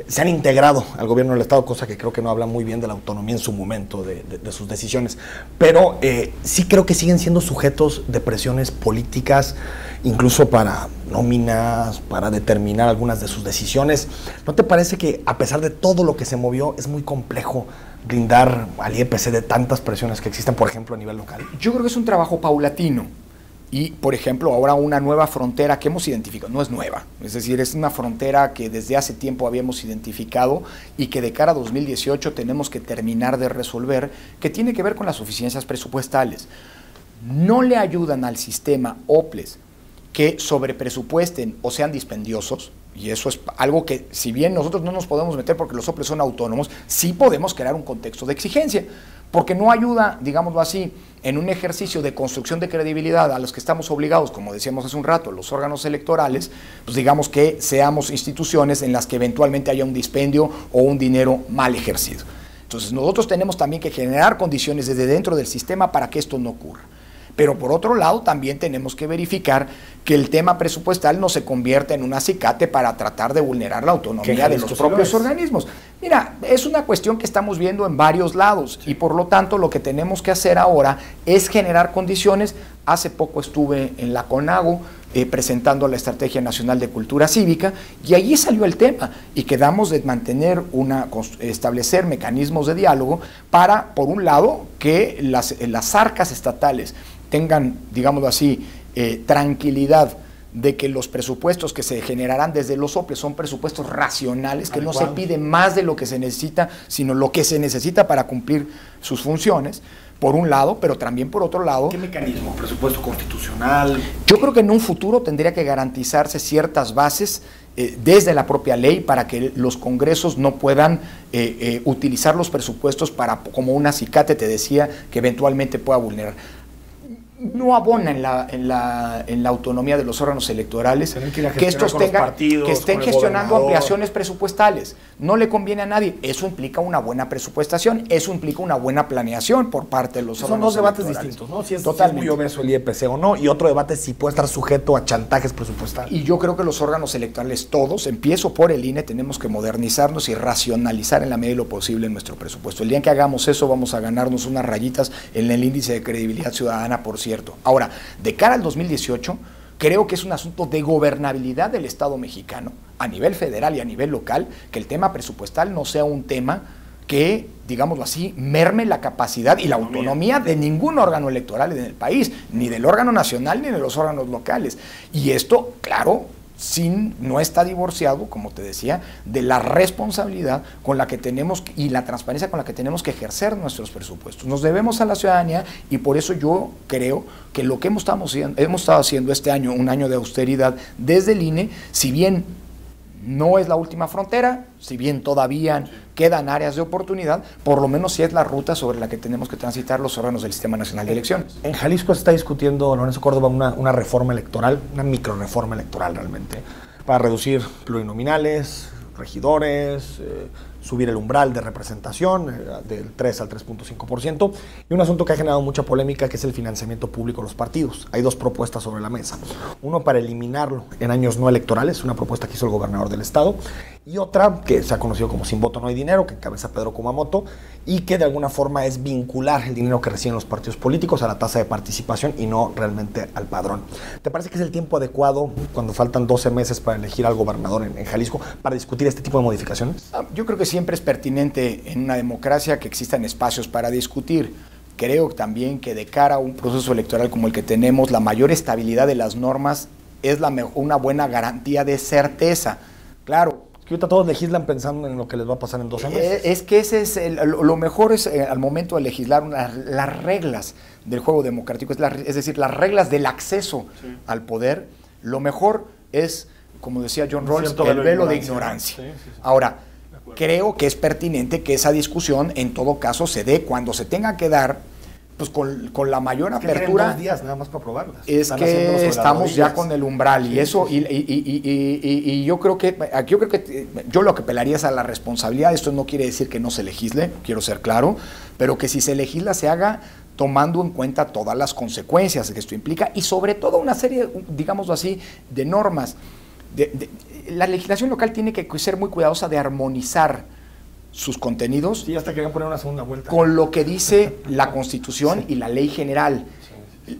Speaker 1: se han integrado al gobierno del Estado, cosa que creo que no habla muy bien de la autonomía en su momento, de sus decisiones. Pero sí creo que siguen siendo sujetos de presiones políticas, incluso para nóminas, para determinar algunas de sus decisiones. ¿No te parece que, a pesar de todo lo que se movió, es muy complejo blindar al IEPC de tantas presiones que existen, por ejemplo, a nivel local?
Speaker 2: Yo creo que es un trabajo paulatino. Y, por ejemplo, ahora una nueva frontera que hemos identificado, no es nueva, es decir, es una frontera que desde hace tiempo habíamos identificado y que de cara a 2018 tenemos que terminar de resolver, que tiene que ver con las suficiencias presupuestales. No le ayudan al sistema OPLES que sobrepresupuesten o sean dispendiosos, y eso es algo que, si bien nosotros no nos podemos meter porque los OPLES son autónomos, sí podemos crear un contexto de exigencia, porque no ayuda, digámoslo así, en un ejercicio de construcción de credibilidad a los que estamos obligados, como decíamos hace un rato, los órganos electorales, pues digamos que seamos instituciones en las que eventualmente haya un dispendio o un dinero mal ejercido. Entonces nosotros tenemos también que generar condiciones desde dentro del sistema para que esto no ocurra. Pero por otro lado también tenemos que verificar que el tema presupuestal no se convierta en un acicate para tratar de vulnerar la autonomía de los propios organismos. Mira, es una cuestión que estamos viendo en varios lados y por lo tanto lo que tenemos que hacer ahora es generar condiciones. Hace poco estuve en la CONAGO presentando la Estrategia Nacional de Cultura Cívica y allí salió el tema y quedamos de establecer mecanismos de diálogo para, por un lado, que las arcas estatales tengan, digámoslo así, tranquilidad de que los presupuestos que se generarán desde los OPLES son presupuestos racionales, que no se pide más de lo que se necesita, sino lo que se necesita para cumplir sus funciones, por un lado, pero también por otro lado.
Speaker 1: ¿Qué mecanismo? ¿Presupuesto constitucional?
Speaker 2: Yo creo que en un futuro tendría que garantizarse ciertas bases desde la propia ley para que los congresos no puedan utilizar los presupuestos como un acicate, te decía, que eventualmente pueda vulnerar. No abona en la autonomía de los órganos electorales que estos que estén gestionando ampliaciones presupuestales. No le conviene a nadie. Eso implica una buena presupuestación, eso implica una buena planeación por parte de los órganos electorales.
Speaker 1: Son dos debates distintos, ¿no? Si es muy obeso el IEPC o no, y otro debate si puede estar sujeto a chantajes presupuestales.
Speaker 2: Y yo creo que los órganos electorales todos, empiezo por el INE, tenemos que modernizarnos y racionalizar en la medida de lo posible nuestro presupuesto. El día en que hagamos eso vamos a ganarnos unas rayitas en el índice de credibilidad ciudadana, por cierto. Ahora, de cara al 2018, creo que es un asunto de gobernabilidad del Estado mexicano, a nivel federal y a nivel local, que el tema presupuestal no sea un tema que, digámoslo así, merme la capacidad y la autonomía de ningún órgano electoral en el país, ni del órgano nacional ni de los órganos locales. Y esto, claro, no está divorciado, como te decía, de la responsabilidad con la que tenemos y la transparencia con la que tenemos que ejercer nuestros presupuestos. Nos debemos a la ciudadanía y por eso yo creo que lo que hemos estado haciendo este año, un año de austeridad desde el INE, si bien no es la última frontera, si bien todavía quedan áreas de oportunidad, por lo menos sí es la ruta sobre la que tenemos que transitar los órganos del Sistema Nacional de Elecciones.
Speaker 1: En Jalisco se está discutiendo, Lorenzo Córdoba, una reforma electoral, una microreforma electoral realmente, para reducir plurinominales, regidores, subir el umbral de representación del 3 al 3.5%, y un asunto que ha generado mucha polémica, que es el financiamiento público de los partidos. Hay dos propuestas sobre la mesa. Uno para eliminarlo en años no electorales, una propuesta que hizo el gobernador del estado, y otra que se ha conocido como Sin Voto No Hay Dinero, que encabeza Pedro Kumamoto, y que de alguna forma es vincular el dinero que reciben los partidos políticos a la tasa de participación y no realmente al padrón. ¿Te parece que es el tiempo adecuado, cuando faltan 12 meses para elegir al gobernador en Jalisco, para discutir este tipo de modificaciones?
Speaker 2: Yo creo que siempre es pertinente en una democracia que existan espacios para discutir. Creo también que de cara a un proceso electoral como el que tenemos, la mayor estabilidad de las normas es una buena garantía de certeza. Claro.
Speaker 1: Que ahorita todos legislan pensando en lo que les va a pasar en 12 meses.
Speaker 2: Es que ese es lo mejor es al momento de legislar las reglas del juego democrático, es decir, las reglas del acceso al poder. Lo mejor es, como decía John Rawls, el velo de ignorancia. Sí. Ahora, creo que es pertinente que esa discusión en todo caso se dé cuando se tenga que dar, pues con la mayor apertura.
Speaker 1: 2 días nada más para probarlas.
Speaker 2: Es que estamos ya con el umbral y eso, y yo creo que yo lo que apelaría es a la responsabilidad. Esto no quiere decir que no se legisle, quiero ser claro, pero que si se legisla se haga tomando en cuenta todas las consecuencias que esto implica y sobre todo una serie, digámoslo así, de normas. La legislación local tiene que ser muy cuidadosa de armonizar sus contenidos,
Speaker 1: sí, hasta querían poner una segunda vuelta,
Speaker 2: con lo que dice la Constitución, sí, y la ley general.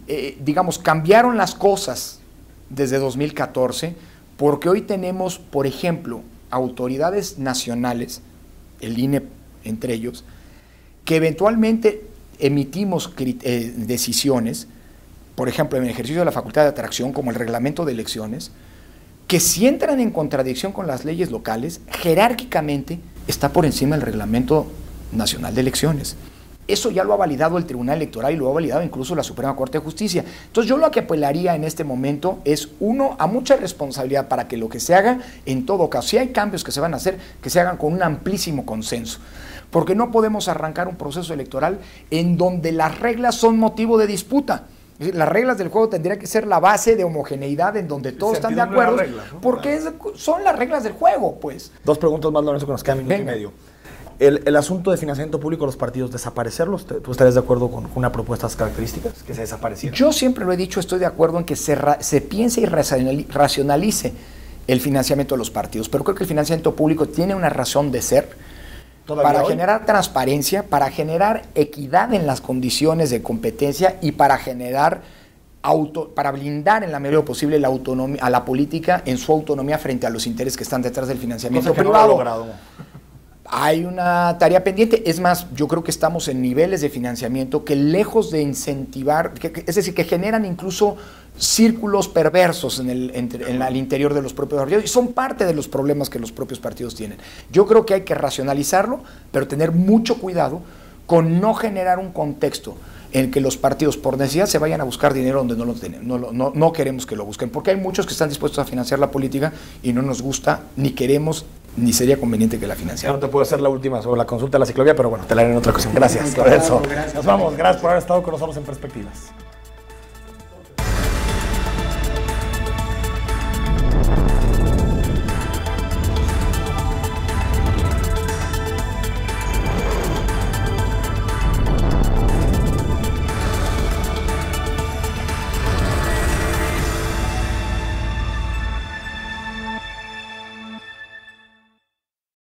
Speaker 2: Sí. Digamos, cambiaron las cosas desde 2014, porque hoy tenemos, por ejemplo, autoridades nacionales, el INE entre ellos, que eventualmente emitimos decisiones, por ejemplo, en el ejercicio de la facultad de atracción, como el reglamento de elecciones, que si entran en contradicción con las leyes locales, jerárquicamente está por encima del Reglamento Nacional de Elecciones. Eso ya lo ha validado el Tribunal Electoral y lo ha validado incluso la Suprema Corte de Justicia. Entonces yo lo que apelaría en este momento es, uno, a mucha responsabilidad para que lo que se haga, en todo caso, si hay cambios que se van a hacer, que se hagan con un amplísimo consenso. Porque no podemos arrancar un proceso electoral en donde las reglas son motivo de disputa. Es decir, las reglas del juego tendrían que ser la base de homogeneidad en donde todos están de acuerdo, reglas, ¿no? Porque son las reglas del juego, pues.
Speaker 1: 2 preguntas más, Lorenzo, que nos quedan minuto y medio. El asunto de financiamiento público de los partidos, ¿desaparecerlos? ¿Tú estarías de acuerdo con una propuesta de estas características, que se desaparecieran?
Speaker 2: Yo siempre lo he dicho, estoy de acuerdo en que se piense y racionalice el financiamiento de los partidos, pero creo que el financiamiento público tiene una razón de ser, para generar transparencia, para generar equidad en las condiciones de competencia y para generar para blindar en la medida posible la autonomía a la política en su autonomía frente a los intereses que están detrás del financiamiento privado. Hay una tarea pendiente, es más, yo creo que estamos en niveles de financiamiento que lejos de incentivar, es decir, que generan incluso círculos perversos al interior de los propios partidos y son parte de los problemas que los propios partidos tienen. Yo creo que hay que racionalizarlo, pero tener mucho cuidado con no generar un contexto en que los partidos por necesidad se vayan a buscar dinero donde no lo tienen. No queremos que lo busquen, porque hay muchos que están dispuestos a financiar la política y no nos gusta, ni queremos, ni sería conveniente que la financiaran.
Speaker 1: No te puedo hacer la última sobre la consulta de la ciclovía, pero bueno, te la haré en otra ocasión. Gracias, Lorenzo. Nos vamos, gracias por haber estado con nosotros en Perspectivas.